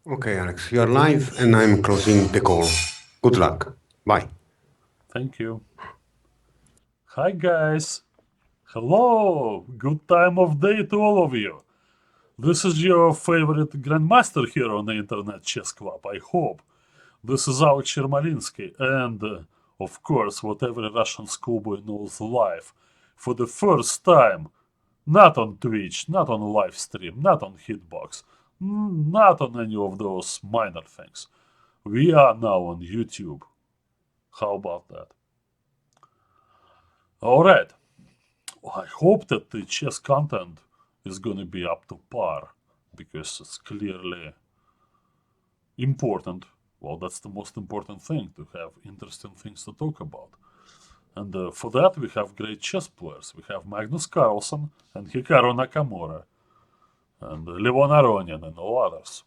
Okay, Alex, you are live and I'm closing the call. Good luck. Bye. Thank you. Hi, guys. Hello. Good time of day to all of you. This is your favorite grandmaster here on the Internet Chess Club, I hope. This is Alex Yermolinsky, and of course, what every Russian schoolboy knows live. For the first time, not on Twitch, not on live stream, not on Hitbox, not on any of those minor things. We are now on YouTube. How about that? Alright. I hope that the chess content is going to be up to par because it's clearly important. Well, that's the most important thing, to have interesting things to talk about. And for that, we have great chess players. We have Magnus Carlsen and Hikaru Nakamura and Levon Aronin and all others.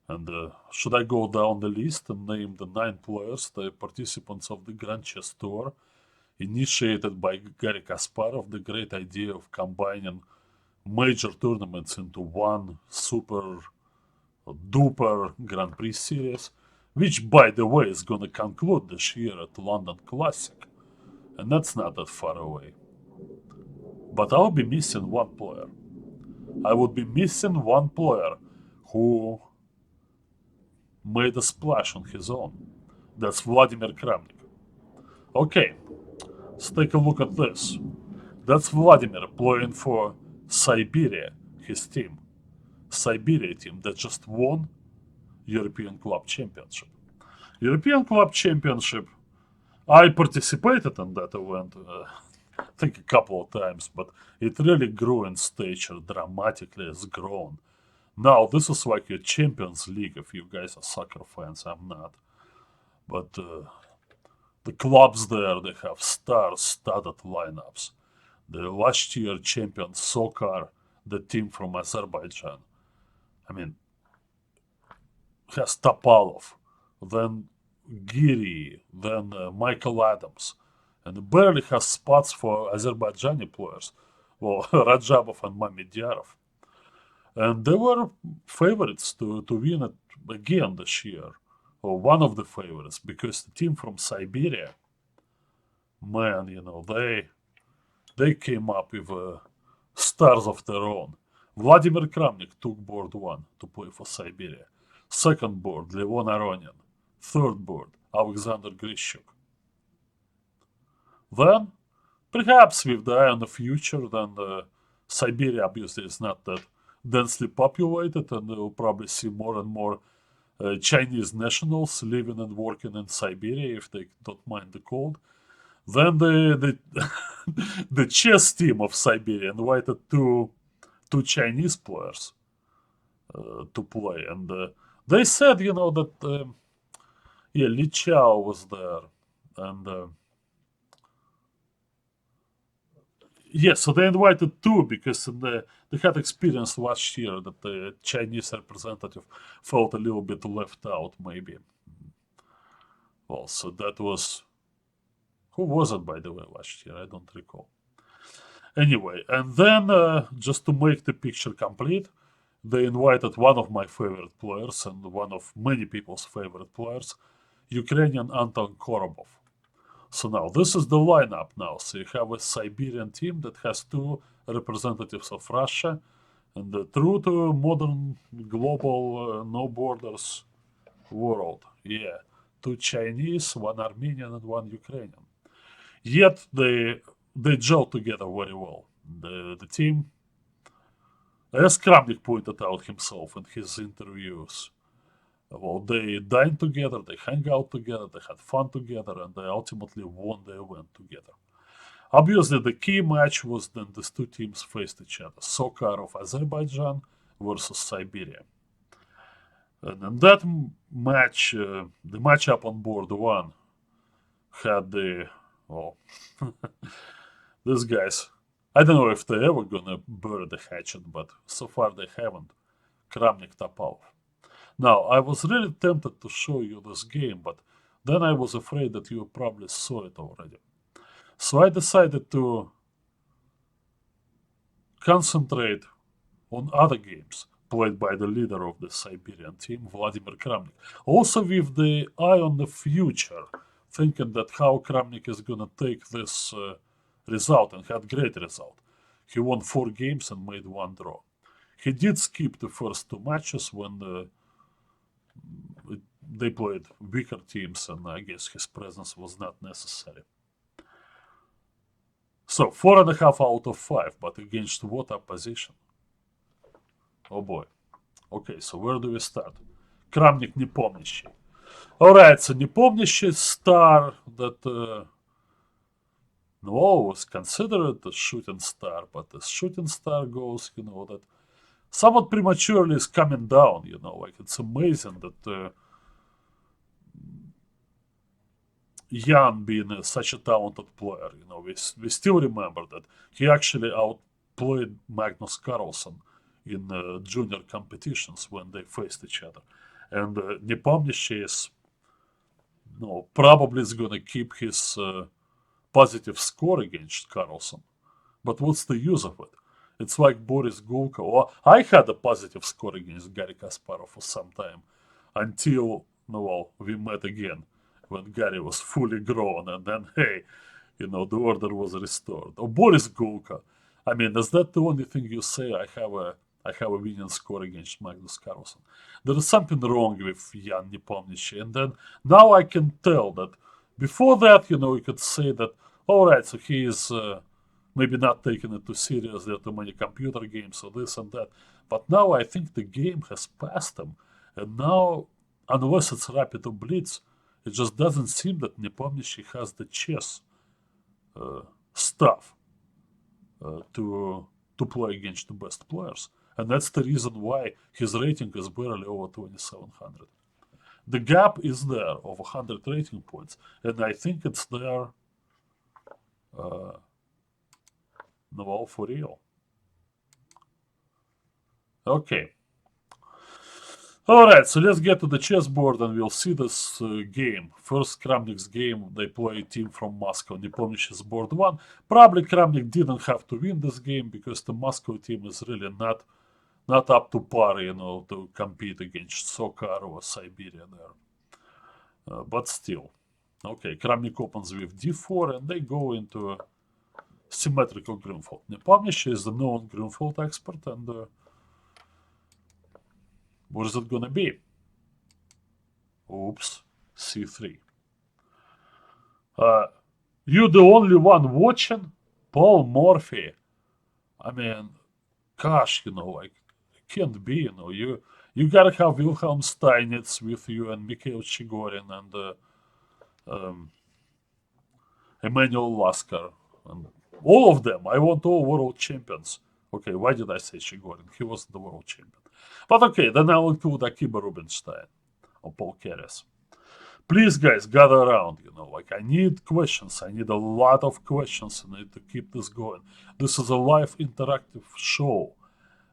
And should I go down the list and name the 9 players, the participants of the Grand Chess Tour, initiated by Garry Kasparov, the great idea of combining major tournaments into one super duper Grand Prix series, which, by the way, is going to conclude this year at London Classic, and that's not that far away. But I'll be missing one player. I would be missing one player who made a splash on his own. That's Vladimir Kramnik. Okay, let's take a look at this. That's Vladimir playing for Siberia, his team. Siberia team that just won European Club Championship. European Club Championship, I participated in that event, I think a couple of times, but it really grew in stature, dramatically has grown. Now, this is like a Champions League if you guys are soccer fans, I'm not. But the clubs there, they have star-studded lineups. The last year champion Sokar, the team from Azerbaijan, I mean, has Topalov, then Giri, then Michael Adams, and barely has spots for Azerbaijani players, well, Rajabov and Mamediyarov. And they were favorites to win it again this year, or one of the favorites, because the team from Siberia, man, they came up with stars of their own. Vladimir Kramnik took board 1 to play for Siberia. Second board, Levon Aronin. Third board, Alexander Grishuk. Then, perhaps with the eye on the future, then Siberia obviously is not that densely populated, and we'll probably see more and more Chinese nationals living and working in Siberia if they don't mind the cold. Then the chess team of Siberia invited two Chinese players to play, and they said, that yeah, Li Chao was there, and yeah, so they invited two because they had experience last year that the Chinese representative felt a little bit left out, maybe. Well, so that was, who was it, by the way, last year? I don't recall. Anyway, and then just to make the picture complete, they invited one of my favorite players and one of many people's favorite players, Ukrainian Anton Korobov. So now this is the lineup now. So you have a Siberian team that has two representatives of Russia, and true to modern global no borders world. Yeah, two Chinese, one Armenian, and one Ukrainian. Yet they gel together very well. The team, as Kramnik pointed out himself in his interviews, well, they dined together, they hang out together, they had fun together, and they ultimately won the event together. Obviously, the key match was then these two teams faced each other: Sokar of Azerbaijan versus Siberia. And in that match, the matchup on board 1 had well, these guys, I don't know if they're ever gonna bury the hatchet, but so far they haven't. Kramnik Topalov. Now, I was really tempted to show you this game, but then I was afraid that you probably saw it already. So I decided to concentrate on other games, played by the leader of the Siberian team, Vladimir Kramnik. Also with the eye on the future, thinking that how Kramnik is gonna take this result, and had great result. He won 4 games and made 1 draw. He did skip the first 2 matches when they played weaker teams, and I guess his presence was not necessary. So 4.5 out of 5, but against what opposition? Oh boy. Okay, so where do we start? Kramnik Nepomniachtchi. Alright, so Nepomniachtchi star that was considered a shooting star, but as shooting star goes, that somewhat prematurely is coming down, like it's amazing that Jan being such a talented player, we still remember that he actually outplayed Magnus Carlsen in junior competitions when they faced each other. And Nepomniachtchi is, probably is going to keep his positive score against Carlsen. But what's the use of it? It's like Boris Gulka. Or I had a positive score against Garry Kasparov for some time until, we met again when Gary was fully grown, and then, hey, the order was restored. Or Boris Gulka. I mean, is that the only thing you say? I have a winning score against Magnus Carlsen. There is something wrong with Jan Nepomniachtchi. And then now I can tell that before that, you could say that, all right, so he is maybe not taking it too serious. There are too many computer games or this and that. But now I think the game has passed him. And now, unless it's rapid or blitz, it just doesn't seem that Nepomniachtchi has the chess stuff to play against the best players. And that's the reason why his rating is barely over 2,700. The gap is there of 100 rating points, and I think it's there for real. Okay. Alright, so let's get to the chessboard and we'll see this game. First Kramnik's game, they play a team from Moscow. Nepomniachtchi's board 1. Probably Kramnik didn't have to win this game because the Moscow team is really not up to par, to compete against Sokar or Siberia there. But still. Okay, Kramnik opens with d4 and they go into a symmetrical Grunfeld. Nepomniachtchi is the known Grunfeld expert, and what is it gonna be? Oops, c3. You the only one watching? Paul Morphy. I mean, gosh, like, it can't be, you gotta have Wilhelm Steinitz with you and Mikhail Chigorin and Emmanuel Lasker. And all of them. I want all world champions. Okay, why did I say Chigorin? He wasn't the world champion. But okay, then I'll include Akiba Rubinstein or Paul Keres. Please, guys, gather around, like I need questions. I need a lot of questions. I need to keep this going. This is a live interactive show.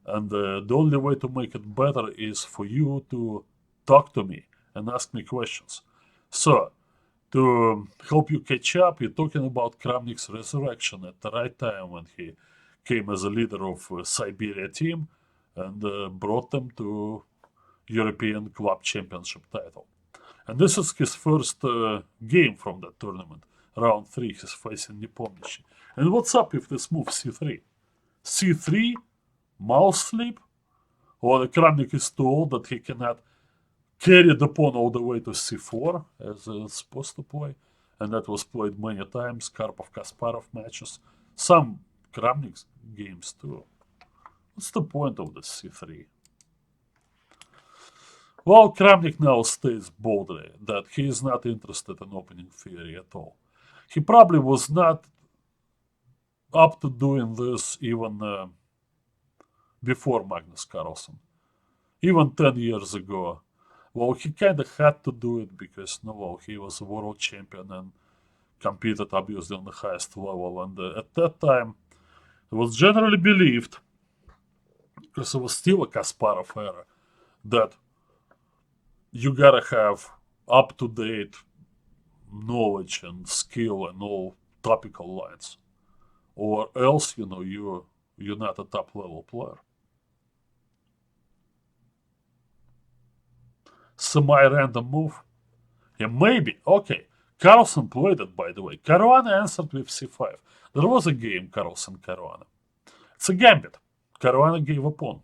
And the only way to make it better is for you to talk to me and ask me questions. So, to help you catch up, we're talking about Kramnik's resurrection at the right time when he came as a leader of Siberia team and brought them to European Club Championship title. And this is his first game from that tournament. Round 3, he's facing Nepomniachtchi. And what's up with this move c3? c3? Mouse sleep? Or the Kramnik is too old that he cannot carry the pawn all the way to c4 as it's supposed to play. And that was played many times, Karpov-Kasparov matches. Some Kramnik games too. What's the point of this c3? Well, Kramnik now states boldly that he is not interested in opening theory at all. He probably was not up to doing this even before Magnus Carlsen. Even 10 years ago. Well, he kind of had to do it because, he was a world champion and competed obviously on the highest level. And at that time, it was generally believed, because it was still a Kasparov era, that you gotta have up-to-date knowledge and skill and all topical lines, or else you're not a top-level player. semi-random move? Yeah, maybe. Okay. Carlsen played it, by the way. Caruana answered with c5. There was a game, Carlsen-Caruana. It's a gambit. Caruana gave a pawn.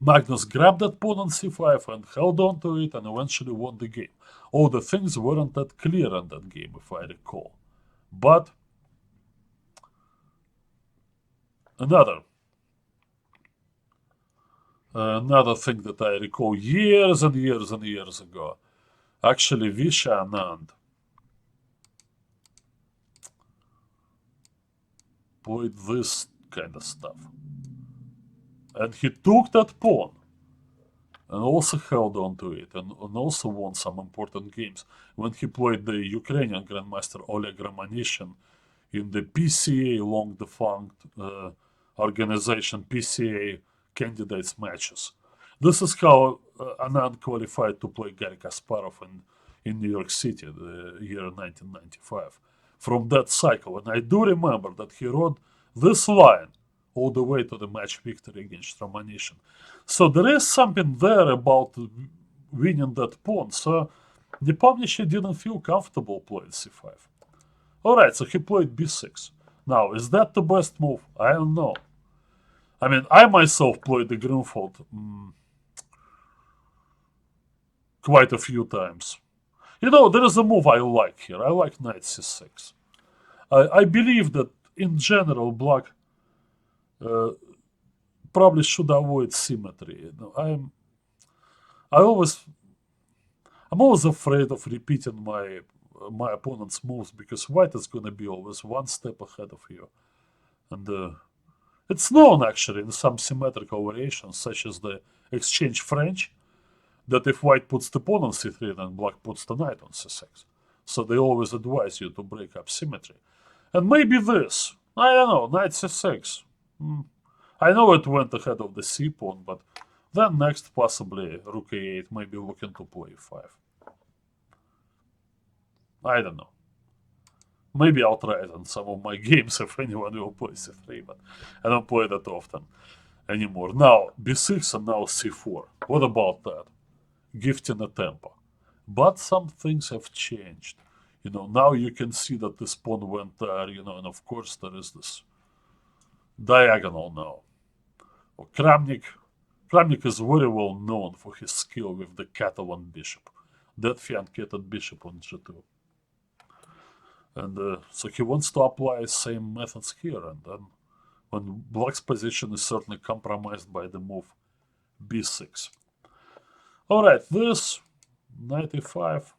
Magnus grabbed that pawn on c5 and held on to it and eventually won the game. All the things weren't that clear in that game, if I recall. But another thing that I recall years and years and years ago, actually Visha Anand played this kind of stuff. And he took that pawn and also held on to it and also won some important games when he played the Ukrainian Grandmaster Oleg Romanishin in the PCA long-defunct organization PCA candidates matches. This is how Anand qualified to play Garry Kasparov in New York City, the year 1995. From that cycle, and I do remember that he wrote this line all the way to the match victory against Romanishin. So there is something there about winning that pawn. So Nepomniachtchi didn't feel comfortable playing c5. Alright, so he played b6. Now, is that the best move? I don't know. I mean, I myself played the Grunfeld quite a few times. You know, there is a move I like here. I like knight c6. I believe that, in general, black probably should avoid symmetry. You know, I'm always afraid of repeating my opponent's moves because white is going to be always one step ahead of you. And it's known, actually, in some symmetrical variations, such as the exchange French, that if white puts the pawn on c3, then black puts the knight on c6. So they always advise you to break up symmetry. And maybe this. I don't know, knight c6. I know it went ahead of the c pawn, but then next possibly rook a8, maybe looking to play 5. I don't know. Maybe I'll try it in some of my games if anyone will play c3, but I don't play that often anymore. Now, b6 and now c4. What about that? Gifting a tempo. But some things have changed. You know, now you can see that this pawn went there, you know, and of course there is this diagonal now. Well, Kramnik is very well known for his skill with the Catalan bishop. That fianchetted bishop on g2. And so he wants to apply same methods here, and then when black's position is certainly compromised by the move b6. Alright, this, knight e5.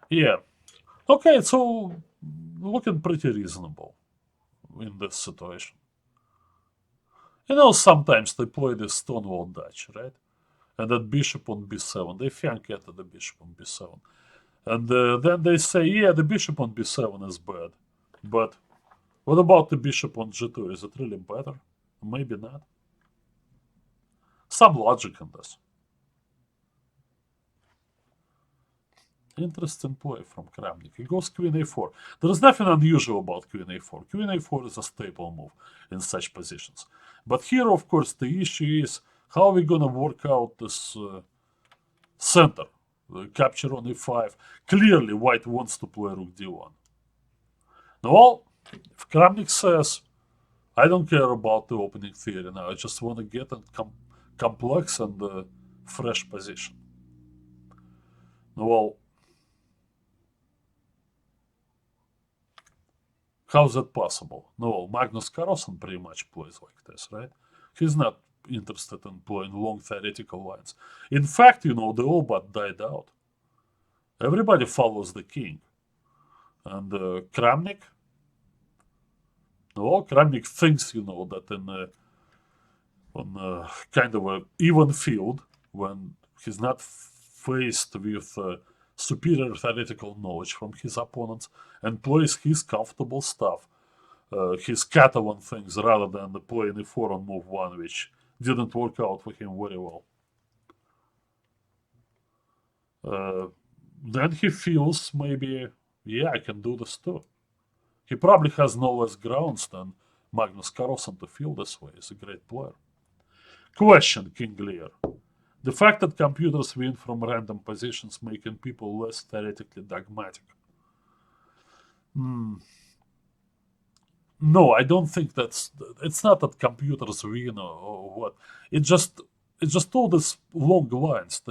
Yeah. Okay, so looking pretty reasonable in this situation. You know, sometimes they play the Stonewall Dutch, right? And that bishop on b7, they fianchetted the bishop on b7. And then they say, yeah, the bishop on b7 is bad. But what about the bishop on g2? Is it really better? Maybe not. Some logic in this. Interesting play from Kramnik. He goes queen a4. There is nothing unusual about queen a4. Queen a4 is a staple move in such positions. But here, of course, the issue is how are we going to work out this center? Capture on e5. Clearly, white wants to play rook d1. Now, if Kramnik says, I don't care about the opening theory now, I just want to get a complex and fresh position. Well, how's that possible? No, Magnus Carlsen pretty much plays like this, right? He's not interested in playing long theoretical lines. In fact, you know, the all but died out. Everybody follows the king. And Kramnik, well, Kramnik thinks, you know, that on kind of an even field, when he's not faced with superior theoretical knowledge from his opponents and plays his comfortable stuff, his Catalan things, rather than playing e4 on move 1, which didn't work out for him very well. Then he feels maybe, yeah, I can do this too. He probably has no less grounds than Magnus Carlsen to feel this way. He's a great player. Question, King Lear. The fact that computers win from random positions making people less theoretically dogmatic. No, I don't think that's. It's not that computers win or what. It's just all these long lines.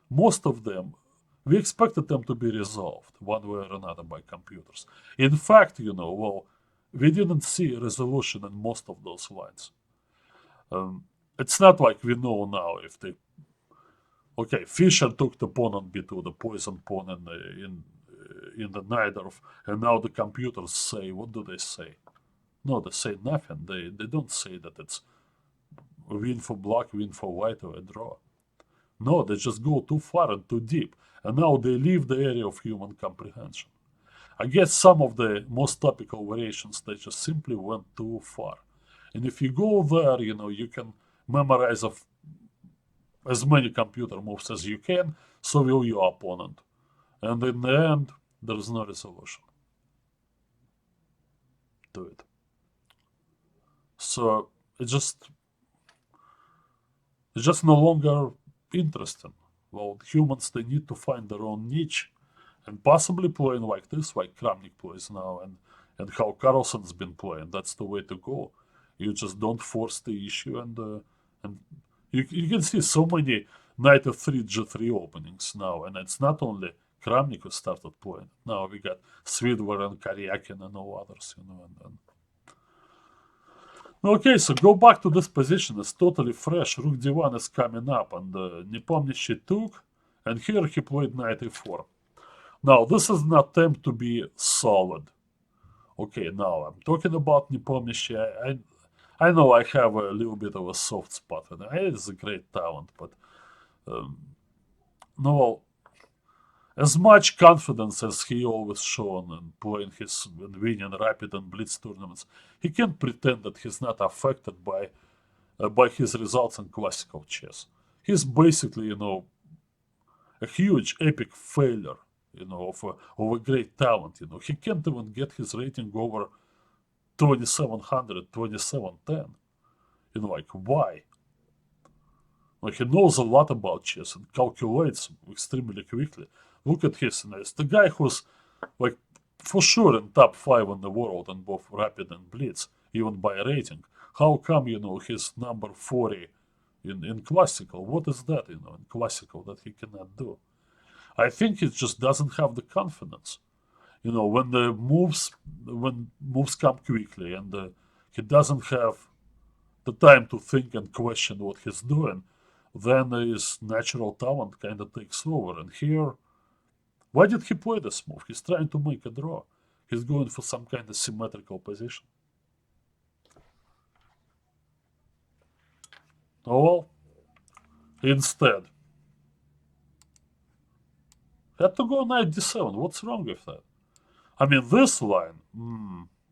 Most of them, we expected them to be resolved one way or another by computers. In fact, we didn't see resolution in most of those lines. It's not like we know now if they. Okay, Fischer took the pawn on b2, the poison pawn in the Najdorf, and now the computers say, what do they say? No, they say nothing. They don't say that it's win for black, win for white, or a draw. No, they just go too far and too deep, and now they leave the area of human comprehension. I guess some of the most topical variations, they just simply went too far. And if you go there, you can memorize as many computer moves as you can, so will your opponent. And in the end, there is no resolution to it. So it's just no longer interesting. Well, humans, they need to find their own niche, and possibly playing like this, like Kramnik plays now, and how Carlsen's been playing. That's the way to go. You just don't force the issue, and you can see so many knight f3 g3 openings now, and it's not only Kramnik who started playing. Now we got Svidler and Karyakin and all others, and okay, so go back to this position. It's totally fresh. Rook d1 is coming up, and Nepomniachtchi took, and here he played knight e4. Now, this is an attempt to be solid. Okay, now I'm talking about Nepomniachtchi. I know I have a little bit of a soft spot, and it's a great talent, but no, as much confidence as he always shown in playing and winning rapid and blitz tournaments, he can't pretend that he's not affected by his results in classical chess. He's basically, a huge epic failure, of a great talent. He can't even get his rating over 2700, 2710. Like, why? Like, he knows a lot about chess and calculates extremely quickly. Look at his, it's the guy who's, like, for sure in top 5 in the world in both rapid and blitz, even by rating. How come, he's number 40 in classical? What is that, in classical that he cannot do? I think he just doesn't have the confidence. When moves come quickly and he doesn't have the time to think and question what he's doing, then his natural talent kind of takes over. And here, why did he play this move? He's trying to make a draw. He's going for some kind of symmetrical position. Oh well, instead, had to go knight d7. What's wrong with that? I mean, this line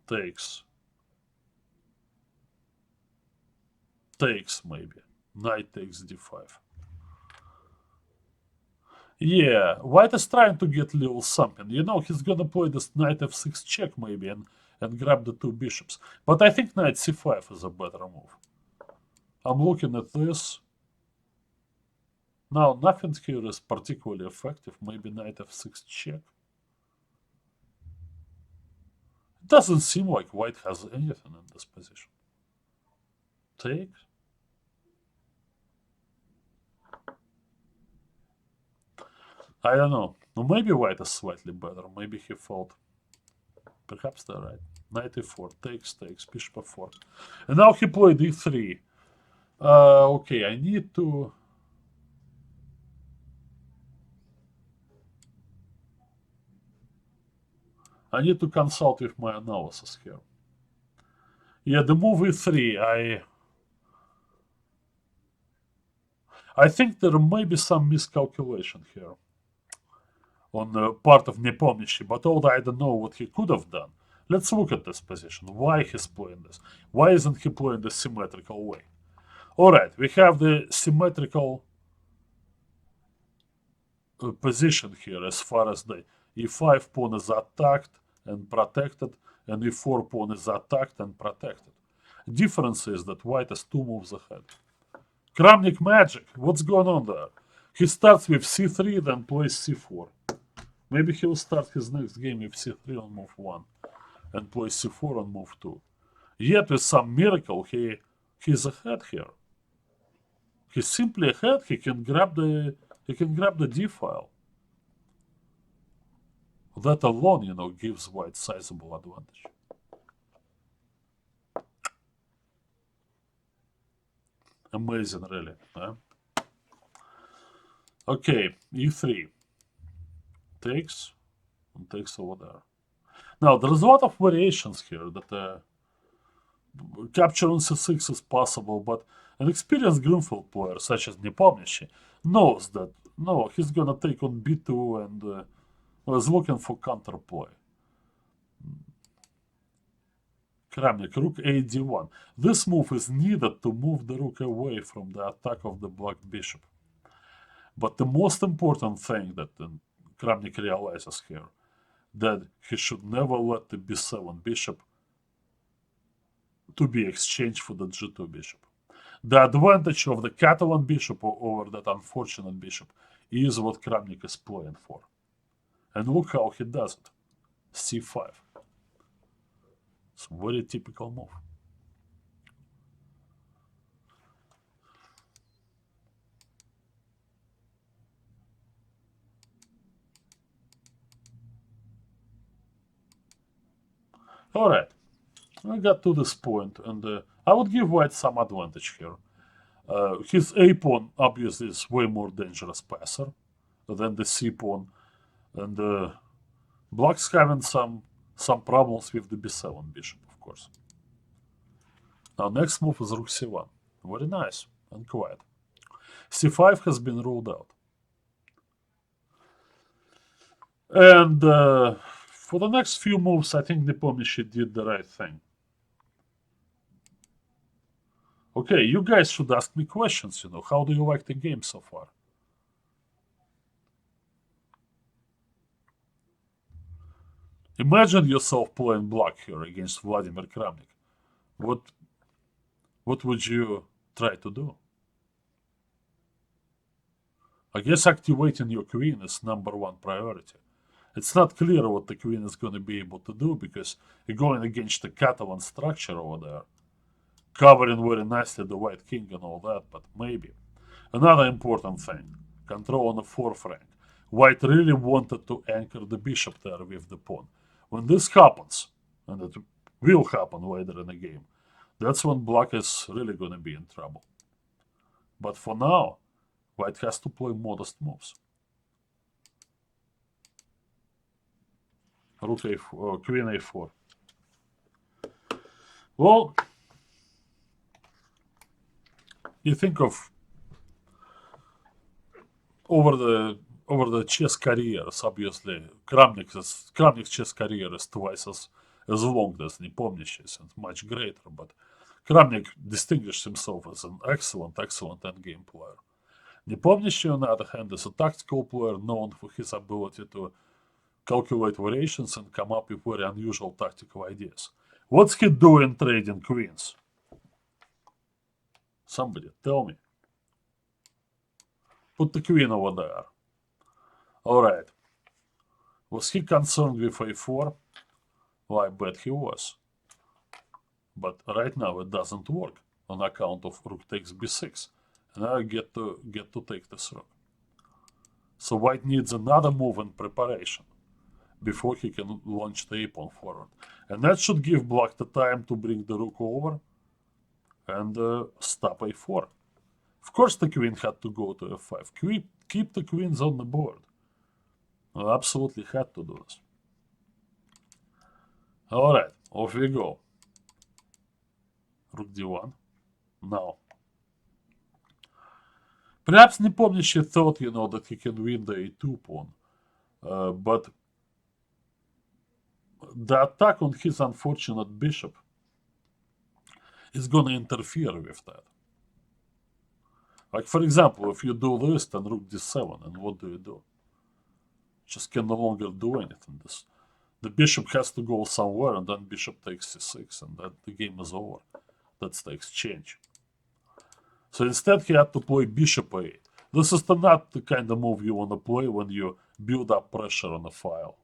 takes maybe. Knight takes d5. Yeah, white is trying to get little something. He's gonna play this knight f6 check maybe and grab the two bishops. But I think knight c5 is a better move. I'm looking at this. Now, nothing here is particularly effective. Maybe knight f6 check. It doesn't seem like white has anything in this position. Take. I don't know. Well, maybe white is slightly better. Maybe he thought. Perhaps they're right. Knight e4, takes, bishop f4. And now he played e3. Okay, I need to... consult with my analysis here. Yeah, the move e3, I think there may be some miscalculation here on the part of Nepomniachtchi, but although I don't know what he could have done, let's look at this position. Why he's playing this? Why isn't he playing the symmetrical way? Alright, we have the symmetrical position here as far as the e5 pawn is attacked and protected, and e4 pawn is attacked and protected. Difference is that white is 2 moves ahead. Kramnik magic. What's going on there? He starts with c3, then plays c4. Maybe he'll start his next game with c3 on move 1 and play c4 on move 2. Yet with some miracle, he's ahead here. He's simply ahead. He can grab the d file. That alone, gives white sizable advantage. Amazing, really. Huh? Okay, e3 takes and takes over there. Now there's a lot of variations here that capture on c6 is possible, but an experienced Greenfield player such as Nepomniachtchi knows that no, he's gonna take on b2 and is looking for counterplay. Kramnik, rook a d1. This move is needed to move the rook away from the attack of the black bishop. But the most important thing that Kramnik realizes here, that he should never let the b7 bishop to be exchanged for the g2 bishop. The advantage of the Catalan bishop over that unfortunate bishop is what Kramnik is playing for. And look how he does it. c5. It's a very typical move. Alright, I got to this point, and I would give white some advantage here. His a pawn obviously is way more dangerous passer than the c pawn, and black's having some problems with the b7 bishop, of course. Now next move is rook c1. Very nice and quiet. c5 has been ruled out. And for the next few moves, I think Nepomniachtchi did the right thing. Okay, you guys should ask me questions, How do you like the game so far? Imagine yourself playing black here against Vladimir Kramnik. What would you try to do? I guess activating your queen is #1 priority. It's not clear what the queen is going to be able to do because you're going against the Catalan structure over there, covering very nicely the white king and all that, but maybe. Another important thing, control on the 4th rank. White really wanted to anchor the bishop there with the pawn. When this happens, and it will happen later in the game, that's when black is really going to be in trouble. But for now, white has to play modest moves. Rook a4, queen a4. Well, you think of over the chess careers, obviously, Kramnik's chess career is twice as long as Nepomniachtchi's and much greater, but Kramnik distinguished himself as an excellent endgame player. Nepomniachtchi, on the other hand, is a tactical player known for his ability to calculate variations and come up with very unusual tactical ideas. What's he doing trading queens? Somebody, tell me. Put the queen over there. Alright. Was he concerned with a4? Well, I bet he was. But right now it doesn't work on account of rook takes b6. And I get to take this rook. So white needs another move in preparation before he can launch the a-pawn forward. And that should give black the time to bring the rook over and stop a4. Of course the queen had to go to f5. Keep the queens on the board. I absolutely had to do this. Alright, off we go. Rook d1. Now. Perhaps Nepomniachtchi thought, that he can win the a2 pawn. But the attack on his unfortunate bishop is going to interfere with that. Like, for example, if you do this, then rook d7, and what do? Just can no longer do anything. The bishop has to go somewhere, and then bishop takes c6, and then the game is over. That's the exchange. So instead he had to play bishop a8. This is not the kind of move you want to play when you build up pressure on a file.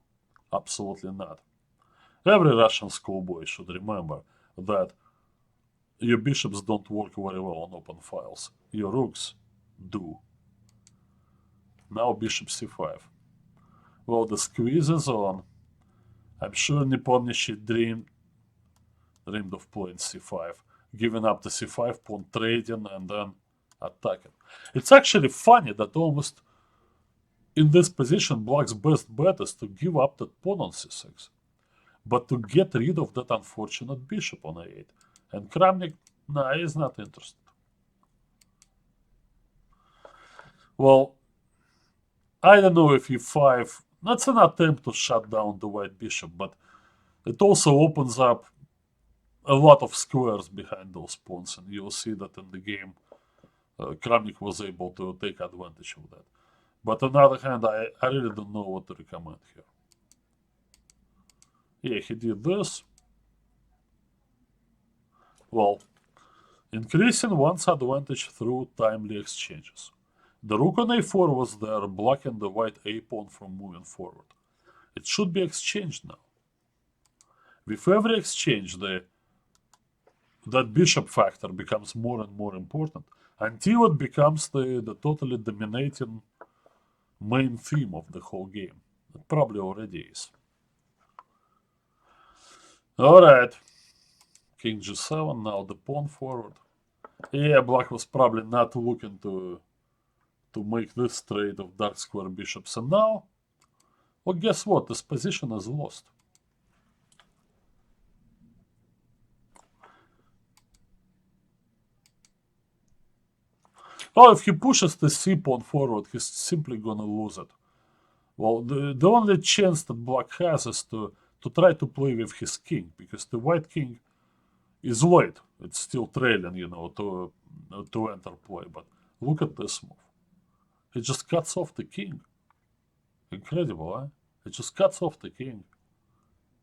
Absolutely not. Every Russian schoolboy should remember that your bishops don't work very well on open files. Your rooks do. Now bishop c5. Well, the squeeze is on. I'm sure Nepomniachtchi dreamed of playing c5, giving up the c5 pawn, trading, and then attacking. It's actually funny that almost in this position, Black's best bet is to give up that pawn on c6, but to get rid of that unfortunate bishop on a8. And Kramnik, nah, he's not interested. Well, I don't know if e5, that's an attempt to shut down the white bishop, but it also opens up a lot of squares behind those pawns, and you'll see that in the game, Kramnik was able to take advantage of that. But on the other hand, I really don't know what to recommend here. Yeah, he did this. Well, increasing one's advantage through timely exchanges. The rook on a4 was there, blocking the white a-pawn from moving forward. It should be exchanged now. With every exchange, that bishop factor becomes more and more important until it becomes the totally dominating main theme of the whole game. It probably already is. Alright. King g7, now the pawn forward. Yeah, Black was probably not looking to make this trade of dark square bishops. And now, well, guess what? This position is lost. Oh, if he pushes the c-pawn forward, he's simply gonna lose it. Well, the only chance that Black has is to try to play with his king, because the white king is late. It's still trailing, you know, to enter play. But look at this move. He just cuts off the king. Incredible, huh? He just cuts off the king.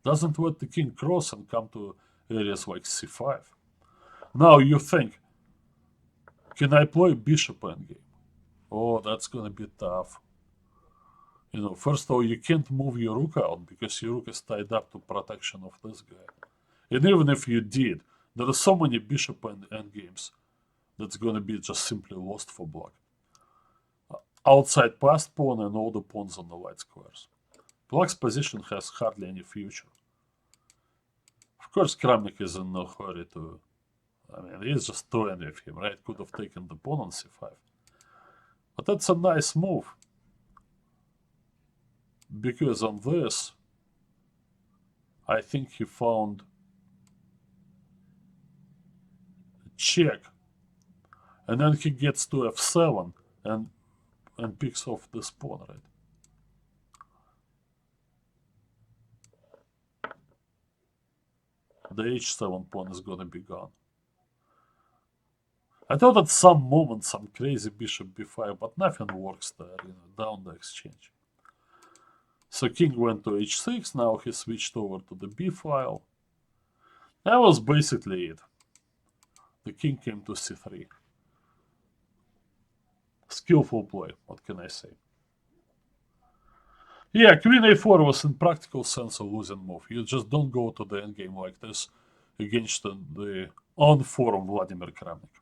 Doesn't let the king cross and come to areas like c5. Now you think, can I play bishop endgame? Oh, that's gonna be tough. You know, first of all, you can't move your rook out because your rook is tied up to protection of this guy. And even if you did, there are so many bishop endgames that's gonna be just simply lost for Black. Outside passed pawn and all the pawns on the white squares. Black's position has hardly any future. Of course, Kramnik is in no hurry to... I mean, he's just toying with him, right? Could have taken the pawn on c5. But that's a nice move. Because on this, I think he found a check. And then he gets to f7 and picks off this pawn, right? The h7 pawn is gonna be gone. I thought at some moment some crazy bishop b5, but nothing works there, you know, down the exchange. So king went to h6, now he switched over to the b file. That was basically it. The king came to c3. Skillful play, what can I say? Yeah, queen a4 was in practical sense a losing move. You just don't go to the endgame like this against the on-form Vladimir Kramnik.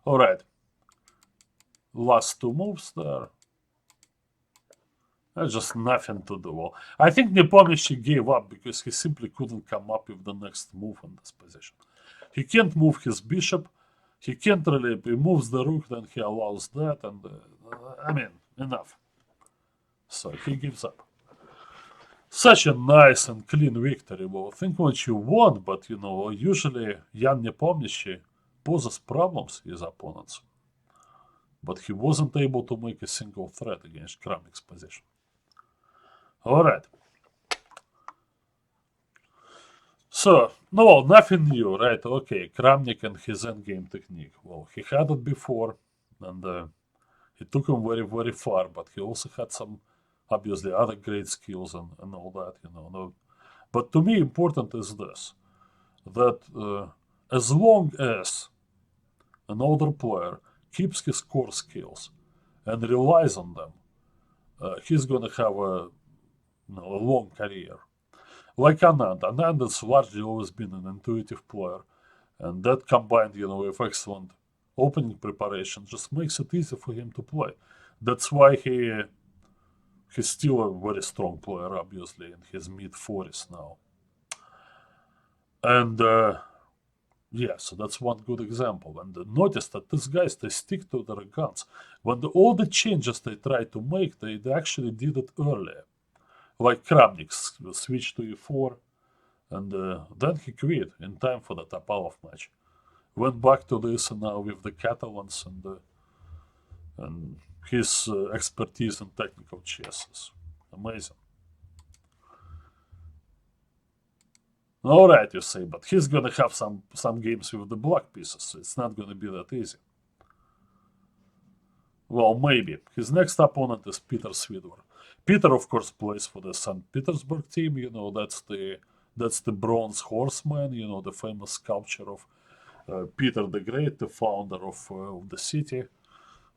Alright. Last two moves there. There's just nothing to do. Well, I think Nepomniachtchi gave up because he simply couldn't come up with the next move in this position. He can't move his bishop. He can't really... He moves the rook, then he allows that, and... I mean, enough. So he gives up. Such a nice and clean victory. Well, think what you want, but, you know, usually Jan Nepomniachtchi poses problems his opponents. But he wasn't able to make a single threat against Kramnik's position. Alright. So, no, nothing new, right? Okay, Kramnik and his endgame technique. Well, he had it before, and it took him very, very far, but he also had some, obviously, other great skills and all that, you know. But to me, important is this, that as long as an older player keeps his core skills and relies on them, he's going to have a long career. Like Anand has largely always been an intuitive player, and that combined, with excellent opening preparation just makes it easy for him to play. That's why he's still a very strong player, obviously, in his mid-40s now. And yeah, so that's one good example. And notice that these guys, they stick to their guns. When all the changes they try to make, they actually did it earlier. Like Kramnik switched to e4, and then he quit in time for the Topalov match. Went back to this now with the Catalans and his expertise in technical chess is amazing. Alright, you say, but he's gonna have some games with the black pieces, so it's not gonna be that easy. Well, maybe. His next opponent is Peter Svidler. Peter, of course, plays for the St. Petersburg team. That's the Bronze Horseman. The famous sculpture of Peter the Great, the founder of the city.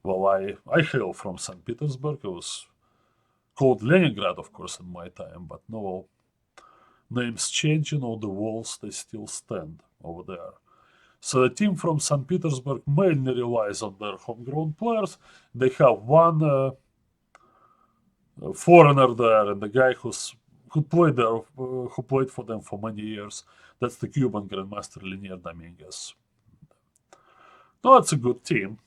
Well, I hail from St. Petersburg. It was called Leningrad, of course, in my time, but no, names change. The walls, they still stand over there. So the team from St. Petersburg mainly relies on their homegrown players. They have one foreigner there, and the guy who played there, who played for them for many years. That's the Cuban Grandmaster Linier Dominguez. No, it's a good team.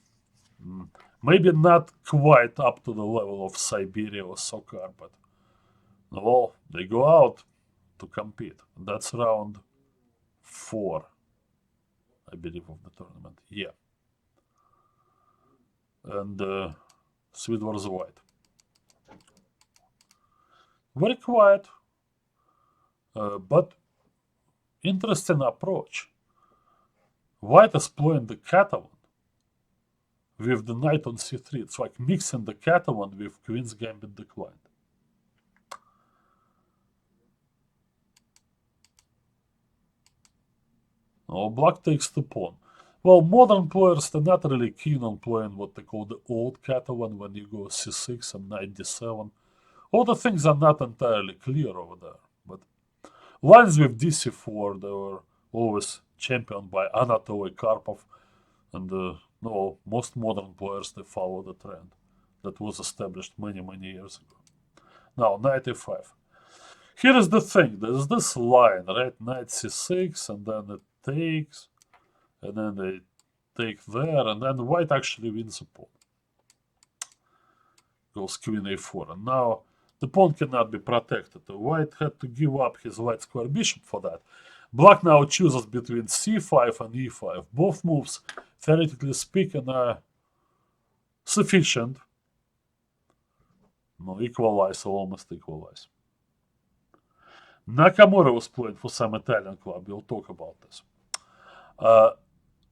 Maybe not quite up to the level of Siberia or Sokar, but well, they go out to compete. That's round 4, I believe, of the tournament. Yeah. And Svidler's white. Very quiet, but interesting approach. White is playing the Catalan with the knight on c3. It's like mixing the Catalan with Queen's Gambit declined. Now black takes the pawn. Well, modern players, they're not really keen on playing what they call the old Catalan when you go c6 and knight d7. All the things are not entirely clear over there, but lines with dc4, they were always championed by Anatoly Karpov, and most modern players, they follow the trend that was established many, many years ago. Now, knight e5. Here is the thing, there's this line, right? Knight c6, and then it takes, and then they take there, and then white actually wins a pawn. Goes queen a4, and now the pawn cannot be protected. The white had to give up his white square bishop for that. Black now chooses between c5 and e5. Both moves, theoretically speaking, are sufficient. No, equalize or almost equalize. Nakamura was playing for some Italian club. We'll talk about this.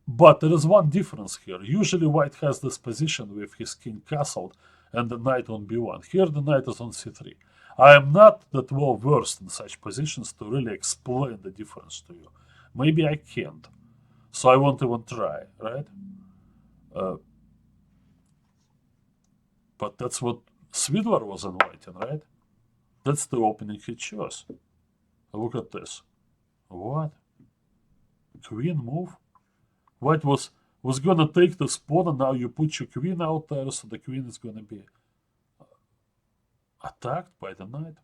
But there is one difference here. Usually white has this position with his king castled and the knight on b1. Here the knight is on c3. I am not that well versed in such positions to really explain the difference to you. Maybe I can't. So I won't even try, right? But that's what Svidler was inviting, right? That's the opening he chose. Look at this. What? Queen move? White was gonna take this pawn, and now you put your queen out there, so the queen is gonna be attacked by the knight.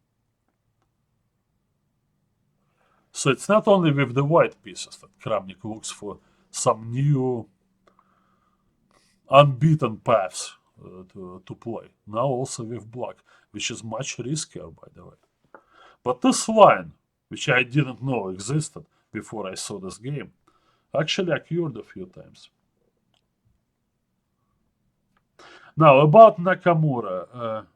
So it's not only with the white pieces that Kramnik looks for some new unbeaten paths to play. Now also with black, which is much riskier, by the way. But this line, which I didn't know existed before I saw this game, actually occurred a few times. Now, about Nakamura.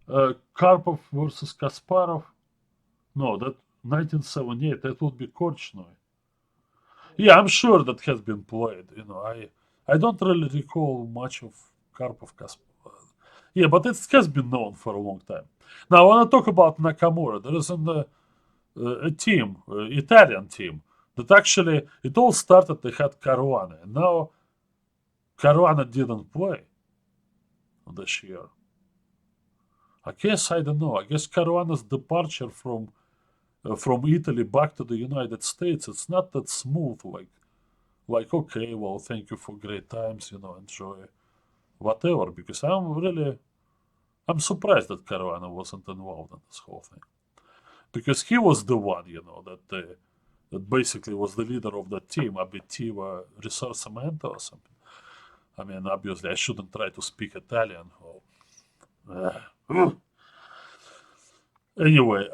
Karpov versus Kasparov. No, that 1978, that would be Korchnoi. Yeah, I'm sure that has been played. I don't really recall much of Karpov-Kasparov. Yeah, but it has been known for a long time. Now, I want to talk about Nakamura. There is a team, Italian team, that actually, it all started, they had Caruana, and now Caruana didn't play this year. I guess, I don't know, I guess Caruana's departure from Italy back to the United States, it's not that smooth, like okay, well, thank you for great times, enjoy whatever, because I'm surprised that Caruana wasn't involved in this whole thing, because he was the one, that basically was the leader of the team, Abitiva Risorgimento or something. I mean, obviously, I shouldn't try to speak Italian. Anyway,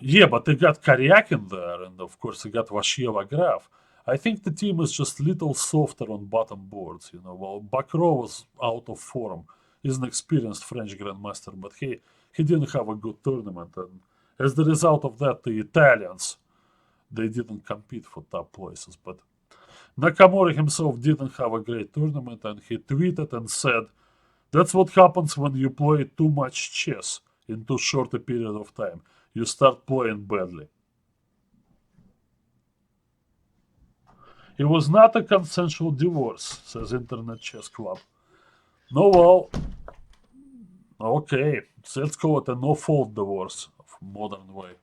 yeah, but they got Karyak in there, and of course, they got Vashieva Graf. I think the team is just a little softer on bottom boards, Well, Bakro was out of form. He's an experienced French grandmaster, but he didn't have a good tournament, and as the result of that, the Italians, they didn't compete for top places. But Nakamura himself didn't have a great tournament, and he tweeted and said, "That's what happens when you play too much chess in too short a period of time. You start playing badly." It was not a consensual divorce, says Internet Chess Club. No, well, okay, let's call it a no-fault divorce of modern way.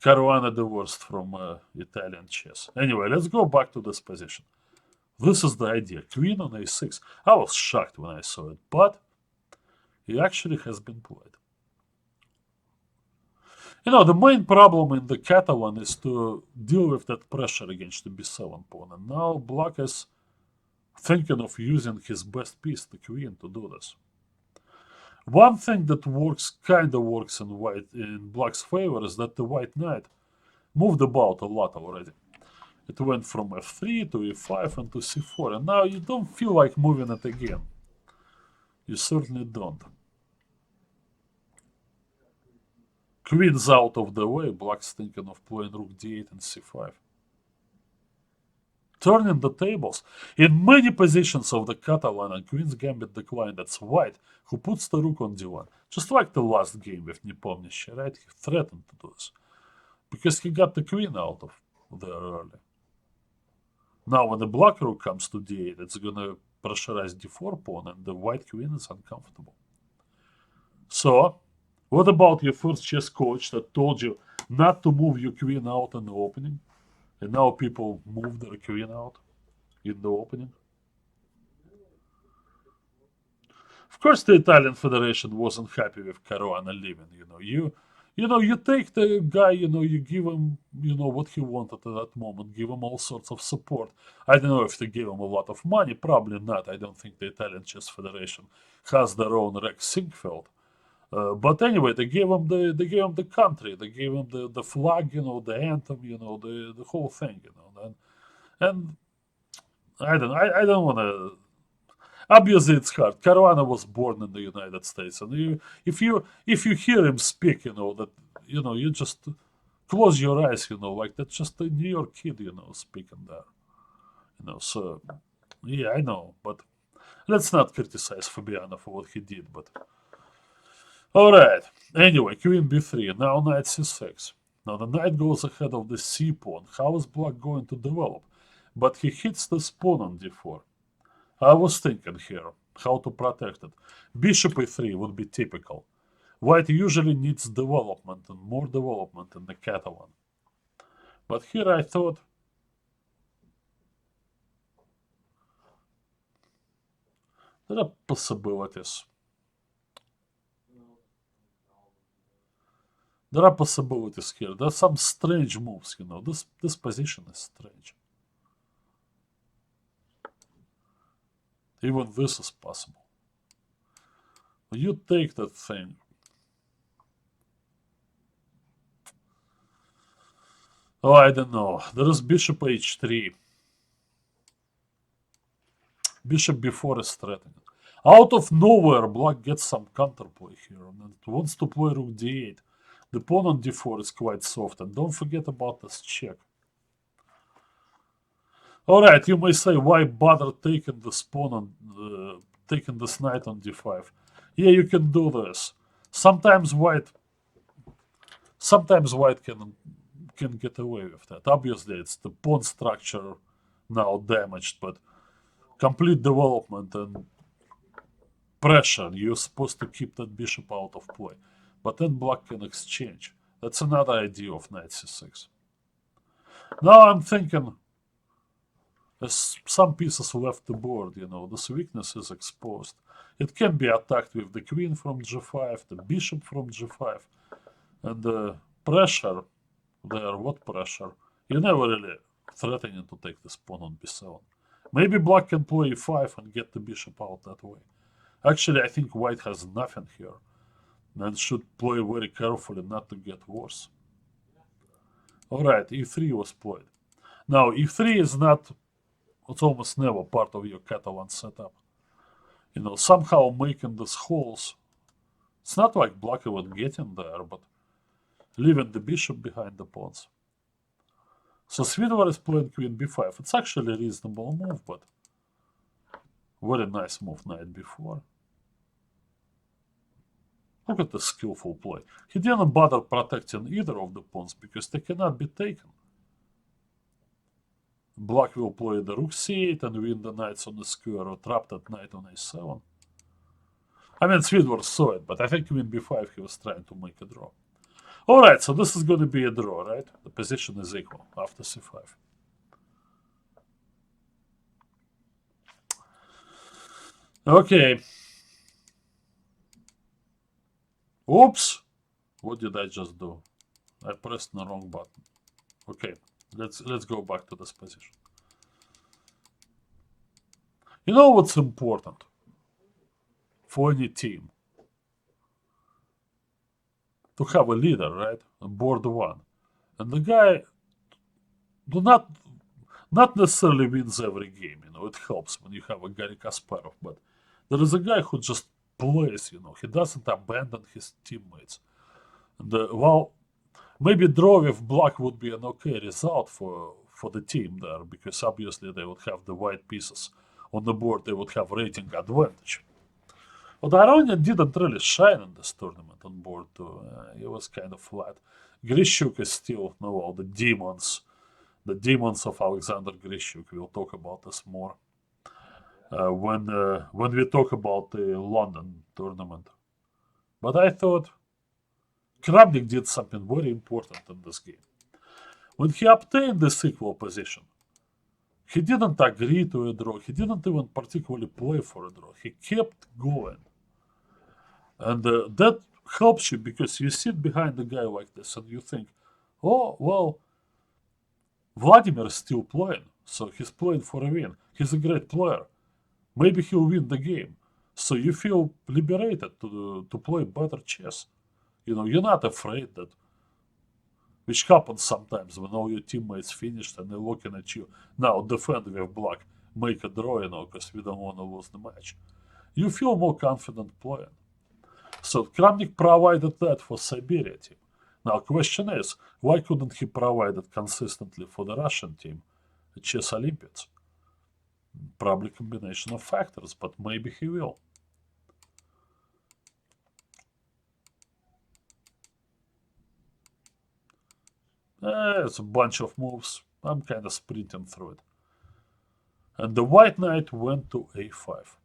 Caruana divorced from Italian chess. Anyway, let's go back to this position. This is the idea. Queen on a6. I was shocked when I saw it, but it actually has been played. The main problem in the Catalan is to deal with that pressure against the b7 pawn. And now Black is thinking of using his best piece, the queen, to do this. One thing that kind of works in Black's favor is that the white knight moved about a lot already. It went from f3 to e5 and to c4, and now you don't feel like moving it again. You certainly don't. Queen's out of the way, Black's thinking of playing rook d8 and c5. Turning the tables. In many positions of the Catalan and Queen's Gambit declined, it's White who puts the rook on d1. Just like the last game with Nepomniachtchi, right? He threatened to do this. Because he got the queen out of there early. Now when the black rook comes to d8, it's gonna pressurize d4 pawn, and the white queen is uncomfortable. So, what about your first chess coach that told you not to move your queen out in the opening? And now people move their queen out in the opening? Of course, the Italian Federation wasn't happy with Caruana leaving. You take the guy, you give him, what he wanted at that moment, give him all sorts of support. I don't know if they gave him a lot of money, probably not. I don't think the Italian Chess Federation has their own Rex Sinkfeld. But anyway, they gave him the country, they gave him the flag, the anthem, the whole thing, and I don't want to. Obviously, it's hard. Caruana was born in the United States, and if you hear him speak, that you just close your eyes, like that's just a New York kid, speaking there, So yeah, I know, but let's not criticize Fabiano for what he did. But all right. Anyway, Queen b3. Now Knight c6. Now the knight goes ahead of the c pawn. How is Black going to develop? But he hits the pawn on d4. I was thinking here how to protect it. Bishop e3 would be typical. White usually needs development and more development in the Catalan. But here I thought there are possibilities. There are possibilities here. There are some strange moves, This position is strange. Even this is possible. You take that thing. Oh, I don't know. There is bishop h3. Bishop b4 is threatening. Out of nowhere, Black gets some counterplay here, and it wants to play rook d8. The pawn on d4 is quite soft, and don't forget about this check. Alright, you may say, why bother taking this pawn on taking this knight on d5? Yeah, you can do this. Sometimes white sometimes white can get away with that. Obviously, it's the pawn structure now damaged, but complete development and pressure, you're supposed to keep that bishop out of play. But then black can exchange. That's another idea of knight c6. Now I'm thinking, there's some pieces left the board, this weakness is exposed. It can be attacked with the queen from g5, the bishop from g5, and the pressure there, what pressure? You're never really threatening to take this pawn on b7. Maybe black can play e5 and get the bishop out that way. Actually, I think white has nothing here and should play very carefully not to get worse. Alright, e3 was played. Now, e3 is not, it's almost never part of your Catalan setup. Somehow making these holes, it's not like black even getting there, but leaving the bishop behind the pawns. So Svidler is playing queen b5. It's actually a reasonable move, but very nice move knight b4. Look at the skillful play. He didn't bother protecting either of the pawns because they cannot be taken. Black will play the rook c8 and win the knights on the square or trap that knight on a7. I mean, Svidler saw it, but I think queen b5 he was trying to make a draw. Alright, so this is going to be a draw, right? The position is equal after c5. Okay. Oops! What did I just do? I pressed the wrong button. Okay, let's go back to this position. You know what's important for any team? To have a leader, right? On board one. And the guy do not necessarily wins every game, it helps when you have a Garry Kasparov, but there is a guy who just plays, he doesn't abandon his teammates. And well, maybe draw with black would be an okay result for the team there, because obviously they would have the white pieces on the board, they would have rating advantage. But Aronian didn't really shine in this tournament on board too. He was kind of flat. Grishuk is still, the demons of Alexander Grishuk. We'll talk about this more when we talk about the London tournament. But I thought Kramnik did something very important in this game. When he obtained this equal position, he didn't agree to a draw. He didn't even particularly play for a draw. He kept going. And that helps you because you sit behind a guy like this and you think, oh, well, Vladimir is still playing, so he's playing for a win. He's a great player. Maybe he'll win the game. So you feel liberated to play better chess. You're not afraid that, which happens sometimes when all your teammates finished and they're looking at you. Now defend with black, make a draw, because we don't want to lose the match. You feel more confident playing. So Kramnik provided that for Siberia team. Now question is, why couldn't he provide it consistently for the Russian team, the Chess Olympiads? Probably combination of factors, but maybe he will. It's a bunch of moves. I'm kind of sprinting through it. And the white knight went to a5.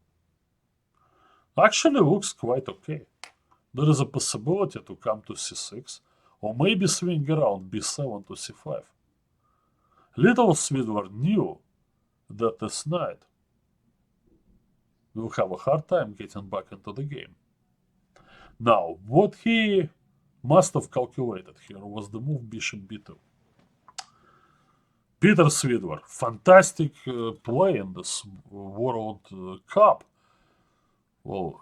Actually looks quite okay. There is a possibility to come to c6, or maybe swing around b7 to c5. Little Svidler knew that this knight will have a hard time getting back into the game. Now, what he must have calculated here was the move bishop b2. Peter Svidler, fantastic play in this World Cup. Well,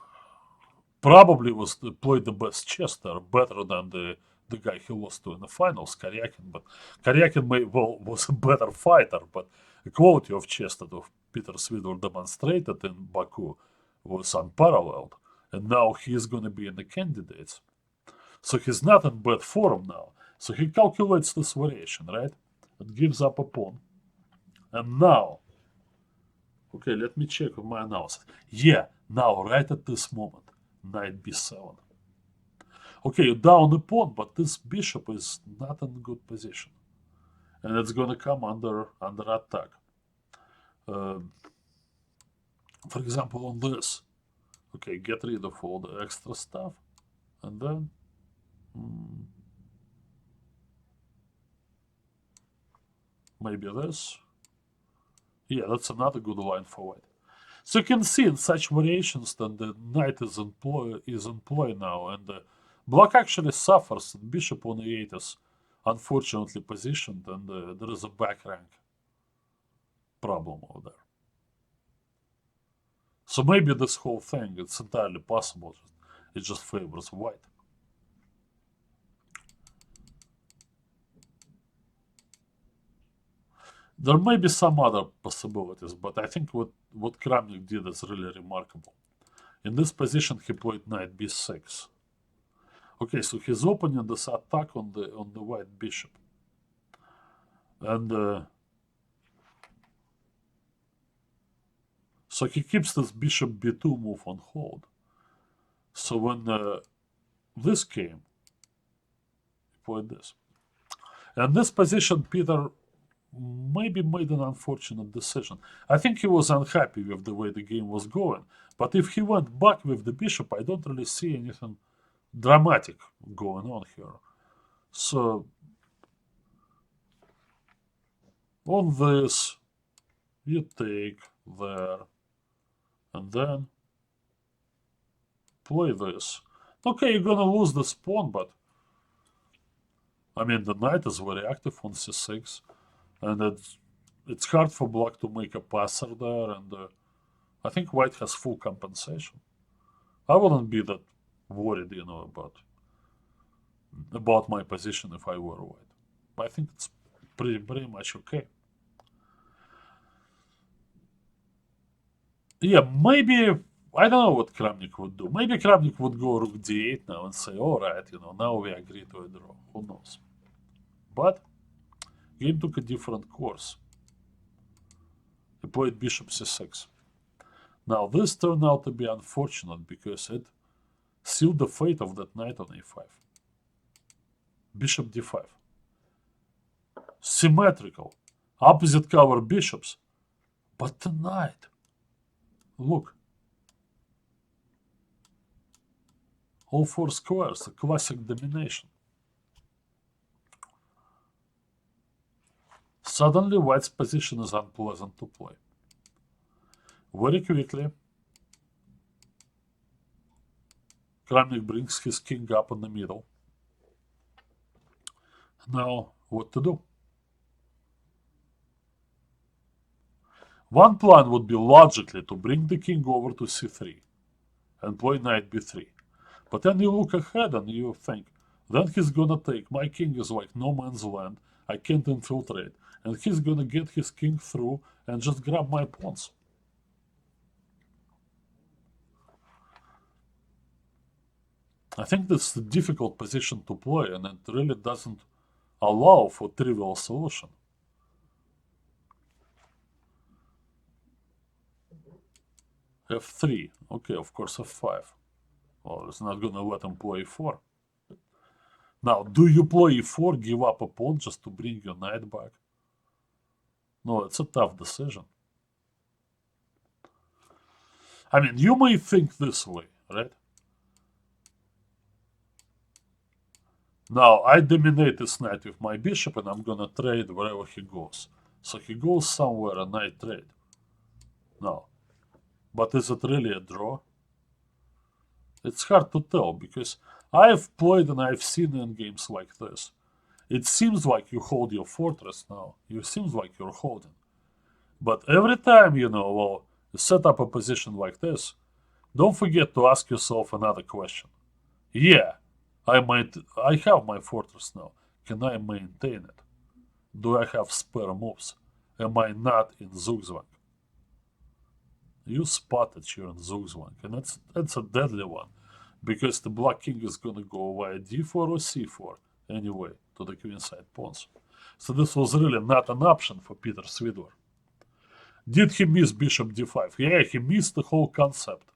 probably played the best chess there, better than the guy he lost to in the finals, Karyakin. But Karyakin was a better fighter, but the quality of chess that Peter Svidler demonstrated in Baku was unparalleled. And now he is going to be in the candidates. So he's not in bad form now. So he calculates this variation, right? It gives up a pawn. And now, okay, let me check with my analysis. Yeah, now, right at this moment, knight b7. Okay, you down a pawn, but this bishop is not in good position, and it's gonna come under attack. For example, on this. Okay, get rid of all the extra stuff, and then maybe this. Yeah, that's another good line for white. So you can see in such variations that the knight is in play now, and the black actually suffers. Bishop on e8 is unfortunately positioned, and there is a back rank problem over there. So maybe this whole thing, it's entirely possible. It just favors white. There may be some other possibilities, but I think what Kramnik did is really remarkable. In this position, he played knight b6. Okay, so he's opening this attack on the white bishop, and so he keeps this bishop b2 move on hold. So when this came, he played this. And this position, Peter maybe made an unfortunate decision. I think he was unhappy with the way the game was going. But if he went back with the bishop, I don't really see anything dramatic going on here. So on this, you take there, and then play this. Okay, you're gonna lose this pawn, but I mean the knight is very active on c6, and it's hard for black to make a passer there, and I think white has full compensation. I wouldn't be that worried, about my position if I were white. I think it's pretty much okay. Yeah, maybe I don't know what Kramnik would do. Maybe Kramnik would go rook d8 now and say, all right, now we agree to a draw. Who knows? But game took a different course. He played bishop c6. Now this turned out to be unfortunate because it sealed the fate of that knight on a5. Bishop d5. Symmetrical. Opposite cover bishops. But the knight. Look. All four squares, a classic domination. Suddenly white's position is unpleasant to play. Very quickly, Kramnik brings his king up in the middle. Now, what to do? One plan would be logically to bring the king over to c3 and play knight b3. But then you look ahead and you think, then he's gonna take, my king is like no man's land, I can't infiltrate, and he's gonna get his king through and just grab my pawns. I think that's a difficult position to play, and it really doesn't allow for trivial solution. f3, okay, of course f5. Well, it's not gonna let him play e4. Now, do you play e4, give up a pawn just to bring your knight back? No, it's a tough decision. I mean, you may think this way, right? Now, I dominate this knight with my bishop, and I'm gonna trade wherever he goes. So he goes somewhere, and I trade. No. But is it really a draw? It's hard to tell, because I've played and I've seen endgames like this. It seems like you hold your fortress now. It seems like you're holding. But every time, you set up a position like this, don't forget to ask yourself another question. Yeah, I have my fortress now. Can I maintain it? Do I have spare moves? Am I not in Zugzwang? You spotted you're in Zugzwang, and that's a deadly one, because the black king is gonna go via d4 or c4 anyway to the queenside pawns. So this was really not an option for Peter Svidler. Did he miss bishop d5? Yeah, he missed the whole concept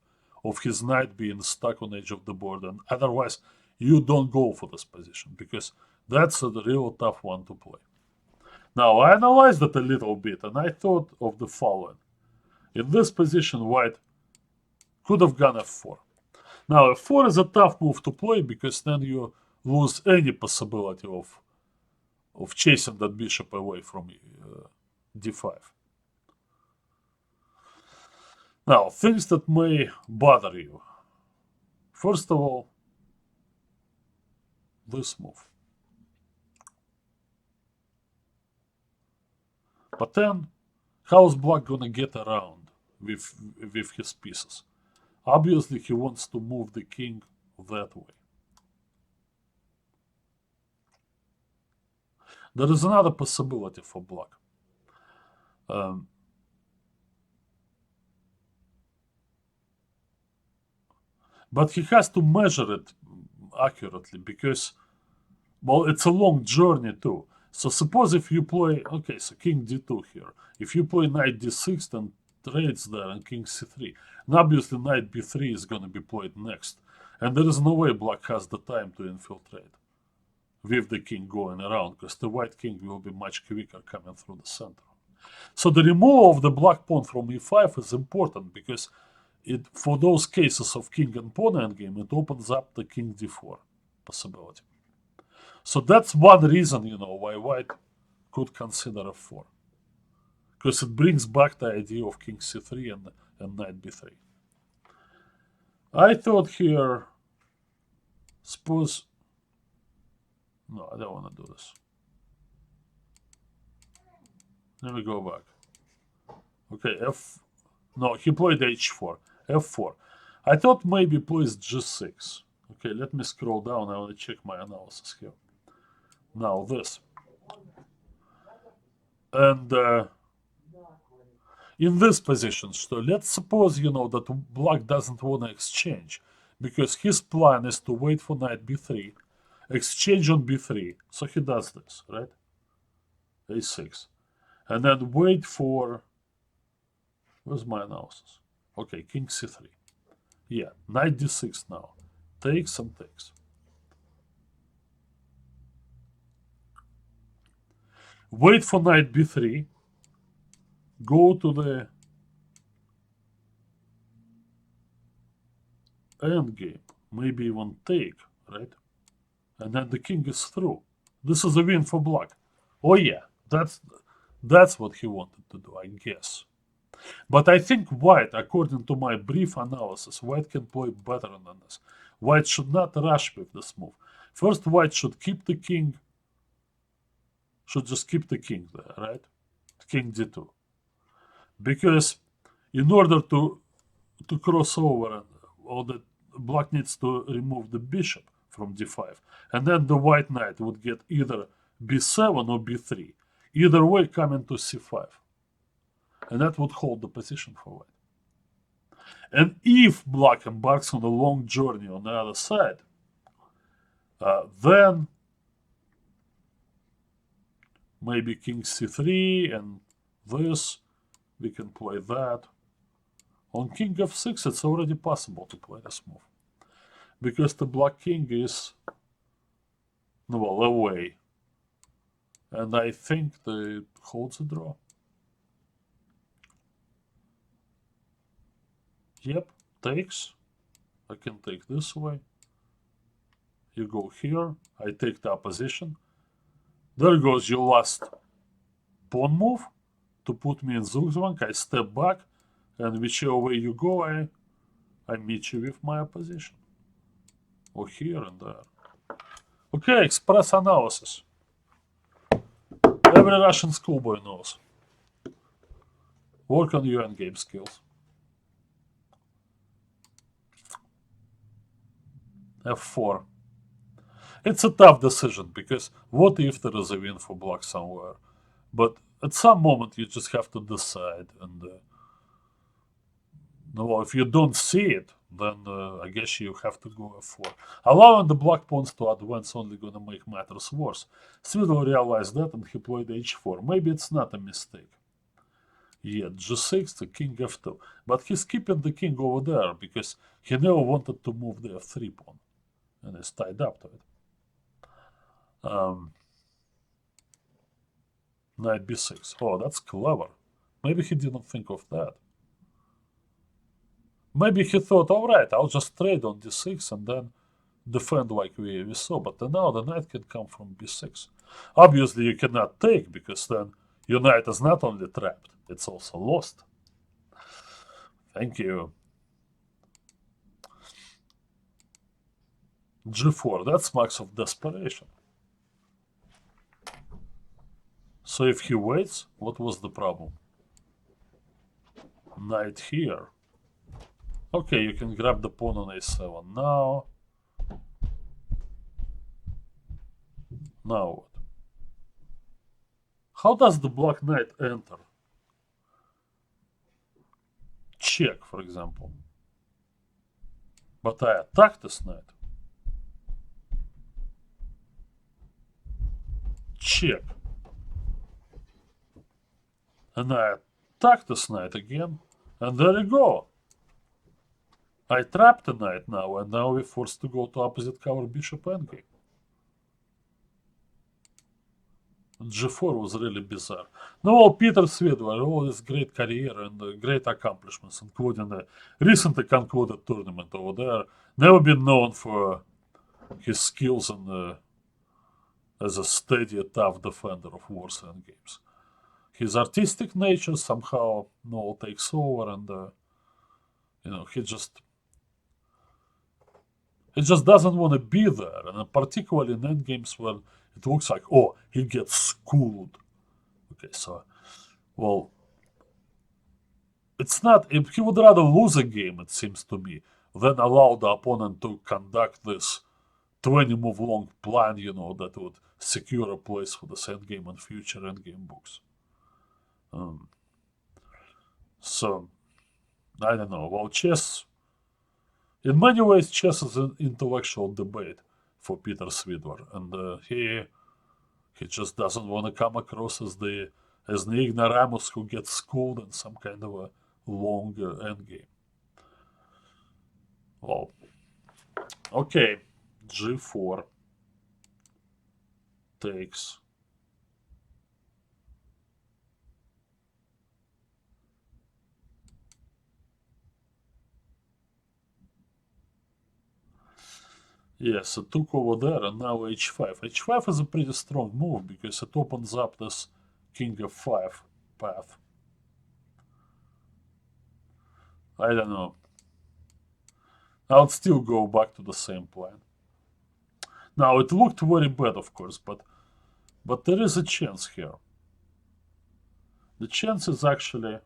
of his knight being stuck on edge of the board, and otherwise you don't go for this position, because that's a real tough one to play. Now, I analyzed it a little bit, and I thought of the following. In this position, white could have gone f4. Now, f4 is a tough move to play, because then you lose any possibility of chasing that bishop away from d5. Now, things that may bother you. First of all, this move. But then, how's black gonna get around with his pieces? Obviously, he wants to move the king that way. There is another possibility for black. But he has to measure it accurately, because, well, it's a long journey too. So suppose if you play, okay, so king d2 here. If you play knight d6, then trades there and king c3. And obviously knight b3 is going to be played next. And there is no way black has the time to infiltrate with the king going around, because the white king will be much quicker coming through the center. So the removal of the black pawn from e5 is important, because for those cases of king and pawn endgame, it opens up the king d4 possibility. So that's one reason, why white could consider f4. Because it brings back the idea of king c3 and knight b3. I thought here, suppose, no, I don't want to do this. Let me go back. Okay, no, he played h4, f4. I thought maybe plays g6. Okay, let me scroll down. I want to check my analysis here. Now this. And in this position, so let's suppose, that black doesn't want to exchange, because his plan is to wait for knight b3, exchange on b3. So he does this, right? a6. And then wait for, where's my analysis? Okay, king c3. Yeah, knight d6 now. Takes and takes. Wait for knight b3. Go to the endgame. Maybe even take, right? And then the king is through. This is a win for black. Oh yeah, that's what he wanted to do, I guess. But I think white, according to my brief analysis, white can play better than this. White should not rush with this move. First, white should keep the king, should just keep the king there, right? King d2. Because in order to cross over, all the black needs to remove the bishop from d5. And then the white knight would get either b7 or b3. Either way coming to c5. And that would hold the position for white. And if black embarks on a long journey on the other side, then maybe king c3 and this, we can play that. On king f6, it's already possible to play this move, because the black king is, well, away. And I think it holds a draw. Yep, takes. I can take this way. You go here. I take the opposition. There goes your last pawn move to put me in zugzwang. I step back, and whichever way you go, I meet you with my opposition. Or here and there. Okay, express analysis. Every Russian schoolboy knows. Work on your endgame skills. f4. It's a tough decision, because what if there is a win for black somewhere? But at some moment you just have to decide, and well, if you don't see it, then I guess you have to go f4. Allowing the black pawns to advance only gonna make matters worse. Svidler realized that and he played h4. Maybe it's not a mistake. Yeah, g6 to king f2. But he's keeping the king over there, because he never wanted to move the f3 pawn. and is tied up to it. Knight b6. Oh, that's clever. Maybe he didn't think of that. Maybe he thought, all right, I'll just trade on d6 and then defend like we saw. But then now the knight can come from b6. Obviously, you cannot take, because then your knight is not only trapped, it's also lost. Thank you. g4, that's marks of desperation. So if he waits, what was the problem? Knight here. Okay, you can grab the pawn on a7 now. Now what? How does the black knight enter? Check, for example. But I attack this knight. Check. And I attack this knight again. And there you go. I trapped the knight now, and now we're forced to go to opposite cover bishop endgame. g4 was really bizarre. No, Peter Svidler, all his great career and great accomplishments, including a recently concluded tournament over there, never been known for his skills and as a steady, tough defender of wars and games. His artistic nature somehow takes over, and he just doesn't want to be there, and particularly in endgames where it looks like, oh, he gets schooled. Okay, so, well, it's not, if he would rather lose a game, it seems to me, than allow the opponent to conduct this 20-move long plan, that would secure a place for this endgame and future endgame books. So, I don't know. Well, chess, in many ways, chess is an intellectual debate for Peter Svidler, and he just doesn't want to come across as the ignoramus who gets schooled in some kind of a long endgame. Well, okay, g4 takes. Yes, it took over there, and now h5. h5 is a pretty strong move because it opens up this king f5 path. I don't know. I'll still go back to the same plan. Now, it looked very bad, of course, but there is a chance here. The chance is actually...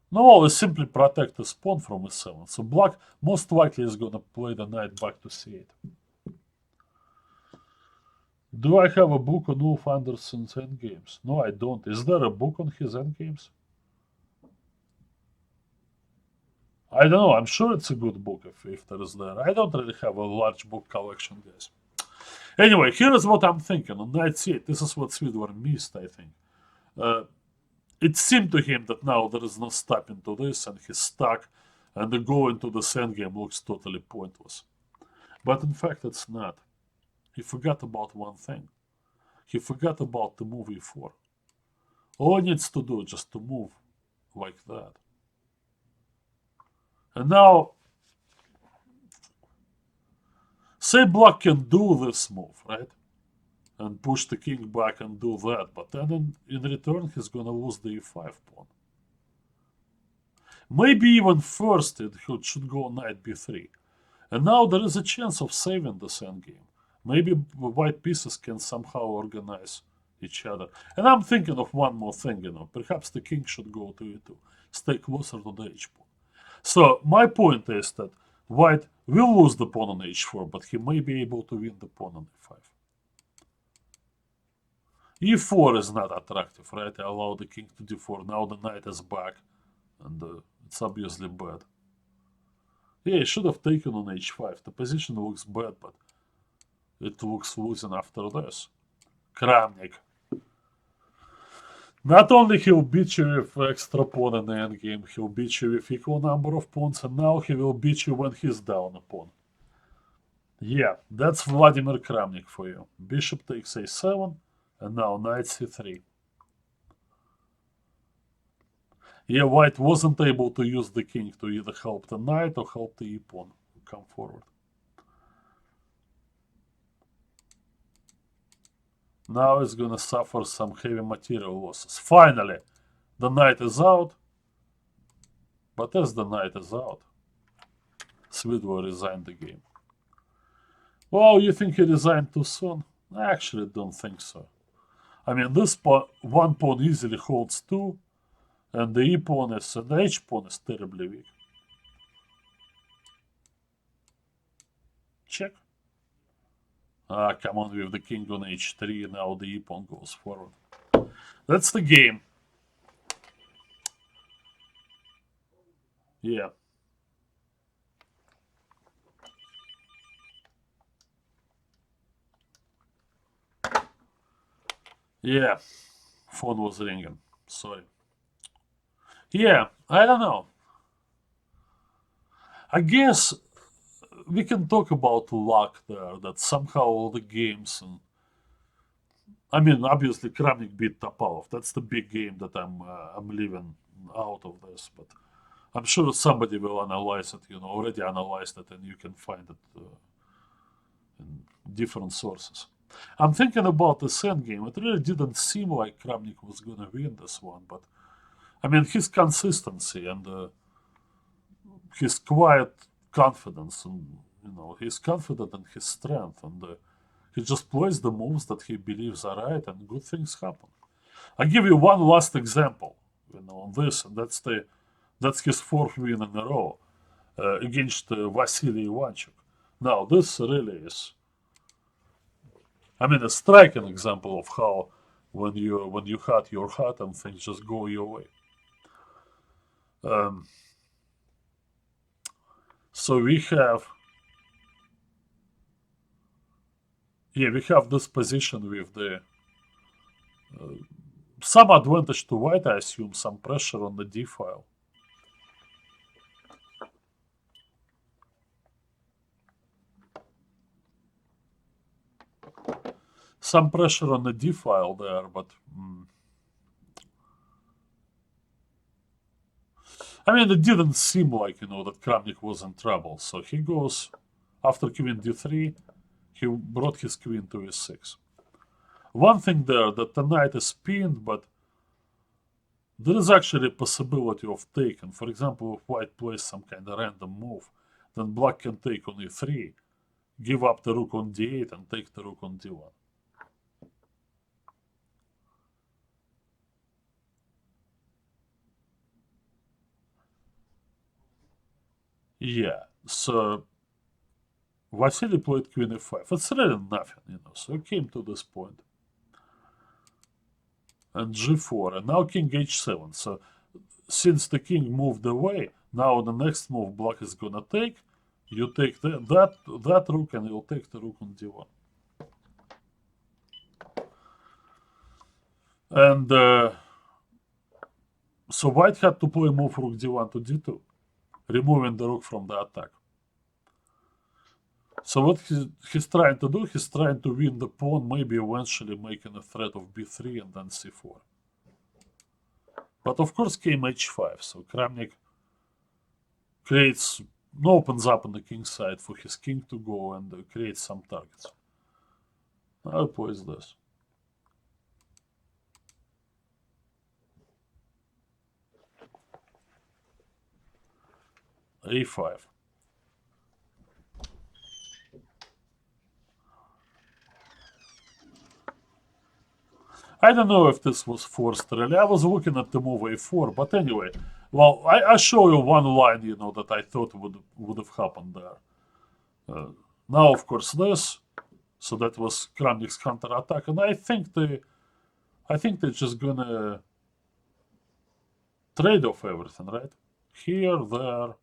No, we simply protect the pawn from e7. So black most likely is going to play the knight back to c8. Do I have a book on Ulf Anderson's endgames? No, I don't. Is there a book on his endgames? I don't know. I'm sure it's a good book if there is there. I don't really have a large book collection, guys. Anyway, here is what I'm thinking. On knight c8, this is what Svidler missed, I think. It seemed to him that now there is no stopping to this, and he's stuck, and the go into the endgame looks totally pointless. But in fact, it's not. He forgot about one thing. He forgot about the move e4. All he needs to do is just to move like that. And now, say black can do this move, right? And push the king back and do that, but then in return he's gonna lose the e5 pawn. Maybe even first it should go knight b3. And now there is a chance of saving this endgame. Maybe white pieces can somehow organize each other. And I'm thinking of one more thing, perhaps the king should go to e2, stay closer to the h pawn. So my point is that white will lose the pawn on h4, but he may be able to win the pawn on e5. e4 is not attractive, right? I allow the king to d4. Now the knight is back, and it's obviously bad. Yeah, he should have taken on h5. The position looks bad, but it looks losing after this. Kramnik. Not only he'll beat you with extra pawn in the endgame, he'll beat you with equal number of pawns, and now he will beat you when he's down a pawn. Yeah, that's Vladimir Kramnik for you. Bishop takes a7, and now knight c3. Yeah, white wasn't able to use the king to either help the knight or help the e-pawn come forward. Now it's gonna suffer some heavy material losses. Finally, the knight is out. But as the knight is out, Svidler resigned the game. Well, you think he resigned too soon? I actually don't think so. I mean, this one pawn easily holds two, and the e-pawn and the h-pawn is terribly weak. Check. Come on with the king on h3, now the e-pawn goes forward. That's the game. Yeah. Yeah. Phone was ringing. Sorry. Yeah, I don't know. I guess we can talk about luck there, that somehow all the games and I mean, obviously Kramnik beat Topalov. That's the big game that I'm leaving out of this, but I'm sure somebody will analyze it, already analyzed it, and you can find it in different sources. I'm thinking about this endgame. It really didn't seem like Kramnik was going to win this one, but I mean, his consistency and his quiet confidence, and he's confident in his strength, and he just plays the moves that he believes are right, and good things happen. I give you one last example, on this, and that's his fourth win in a row against Vasily Ivanchuk. Now, this really is, I mean, a striking example of how when you had your heart and things just go your way. So we have this position with the some advantage to white, I assume, some pressure on the d file. Some pressure on the d file there, but I mean, it didn't seem like, that Kramnik was in trouble. So he goes, after queen d3, he brought his queen to e6. One thing there, that the knight is pinned, but there is actually a possibility of taking. For example, if white plays some kind of random move, then black can take on e3, give up the rook on d8, and take the rook on d1. Yeah, so Vasily played queen e5. It's really nothing, so it came to this point. And g4, and now king h7. So since the king moved away, now the next move black is gonna take. You take that rook, and you'll take the rook on d1. And so white had to play move rook d1 to d2, removing the rook from the attack. So what he's trying to do, he's trying to win the pawn, maybe eventually making a threat of b3 and then c4. But of course came h5, so Kramnik opens up on the king's side for his king to go and creates some targets. Now he plays this. a5. I don't know if this was forced really. I was looking at the move a4, but anyway. Well, I show you one line, that I thought would have happened there. Now, of course, this. So that was Kramnik's counterattack, and I think they're just gonna trade off everything, right? Here, there.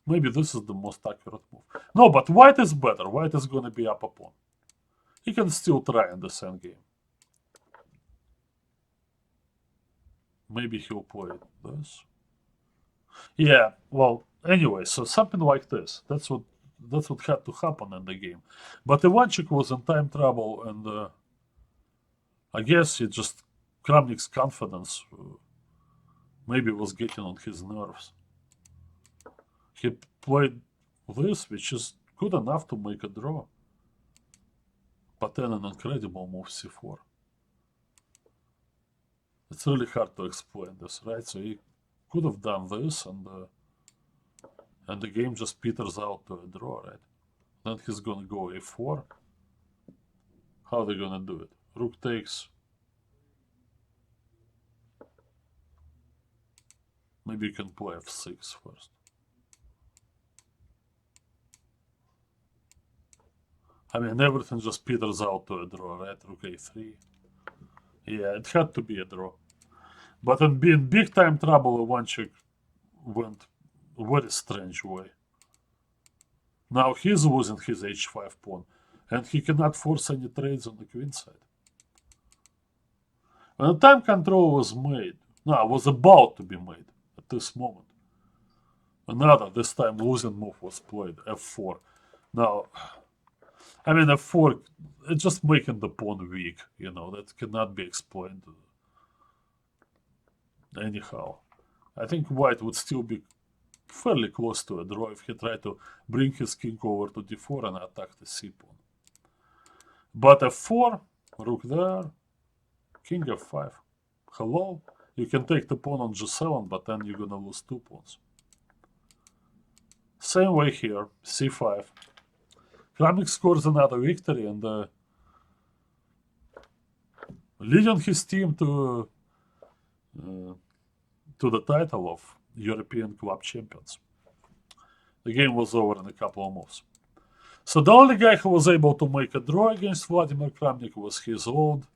Maybe this is the most accurate move. No, but white is better. White is gonna be up a pawn. He can still try in this endgame. maybe he'll play this. Yeah, well, anyway, so something like this. That's what had to happen in the game. But Ivanchik was in time trouble, and I guess it just Kramnik's confidence maybe was getting on his nerves. He played this, which is good enough to make a draw. But then an incredible move c4. It's really hard to explain this, right? So he could have done this, and the game just peters out to a draw, right? Then he's gonna go a4. How are they gonna do it? Rook takes. Maybe you can play f6 first. I mean, everything just peters out to a draw, right? Rook a3. Yeah, it had to be a draw. But in being big time trouble, Ivanchik went a very strange way. Now he's losing his h5 pawn, and he cannot force any trades on the queen side. When the time control was made, no, was about to be made at this moment. Another, this time losing move was played, f4. Now, I mean, f4, it's just making the pawn weak, you know, that cannot be explained anyhow. I think white would still be fairly close to a draw if he tried to bring his king over to d4 and attack the c pawn. But f4, rook there, king f5. Hello? You can take the pawn on g7, but then you're gonna lose 2 pawns. Same way here, c5. Kramnik scores another victory and leading his team to the title of European Club Champions. The game was over in a couple of moves. So the only guy who was able to make a draw against Vladimir Kramnik was his old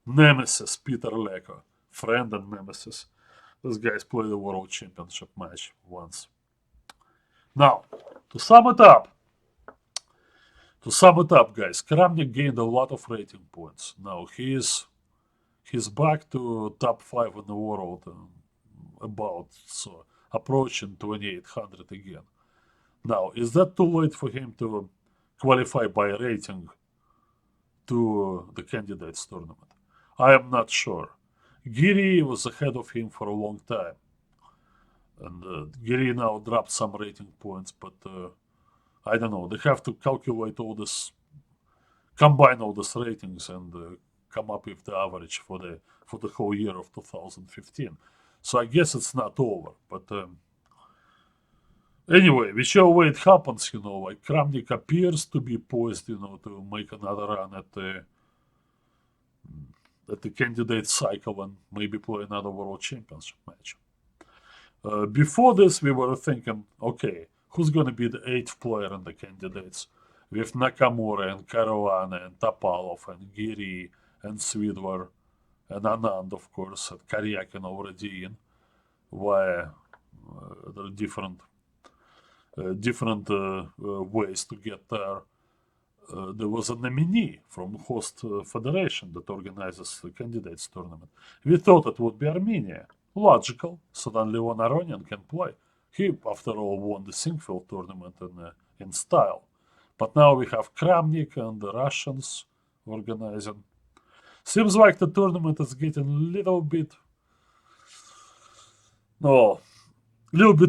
nemesis, Peter Leko, friend and nemesis. These guys played a World Championship match once. Now, to sum it up, guys, Kramnik gained a lot of rating points. Now he's back to top 5 in the world, so approaching 2800 again. Now, is that too late for him to qualify by rating to the candidates tournament? I am not sure. Giri was ahead of him for a long time, and Giri now dropped some rating points, but I don't know. They have to calculate all this, combine all these ratings, and come up with the average for the whole year of 2015. So I guess it's not over. But anyway, whichever way it happens, you know, like Kramnik appears to be poised, you know, to make another run at the candidate cycle and maybe play another World Championship match. Before this, we were thinking, okay, who's going to be the 8th player in the candidates? With Nakamura and Caruana and Topalov and Giri and Svidler and Anand, of course, and Karyakin already in, where there are different ways to get there. There was a nominee from host federation that organizes the candidates tournament. We thought it would be Armenia. Logical, so then Leon Aronian can play. He, after all, won the Singfield tournament in style. But now we have Kramnik and the Russians organizing. Seems like the tournament is getting a little bit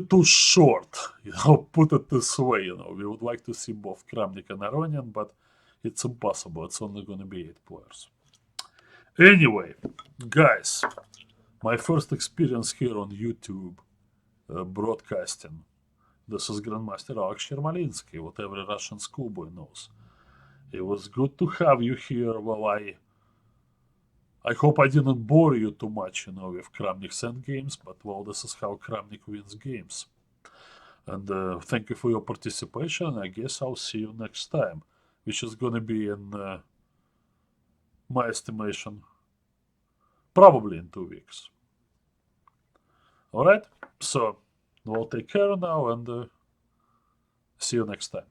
too short, you know, put it this way, you know. We would like to see both Kramnik and Aronian, but it's impossible. It's only going to be 8 players. Anyway, guys, my first experience here on YouTube broadcasting. This is Grandmaster Alex Yermolinsky, what every Russian schoolboy knows. It was good to have you here. Well, I hope I didn't bore you too much, you know, with Kramnik's endgames, but well, this is how Kramnik wins games. And thank you for your participation. I guess I'll see you next time, which is going to be in my estimation, probably in 2 weeks. Alright, so we'll take care now and see you next time.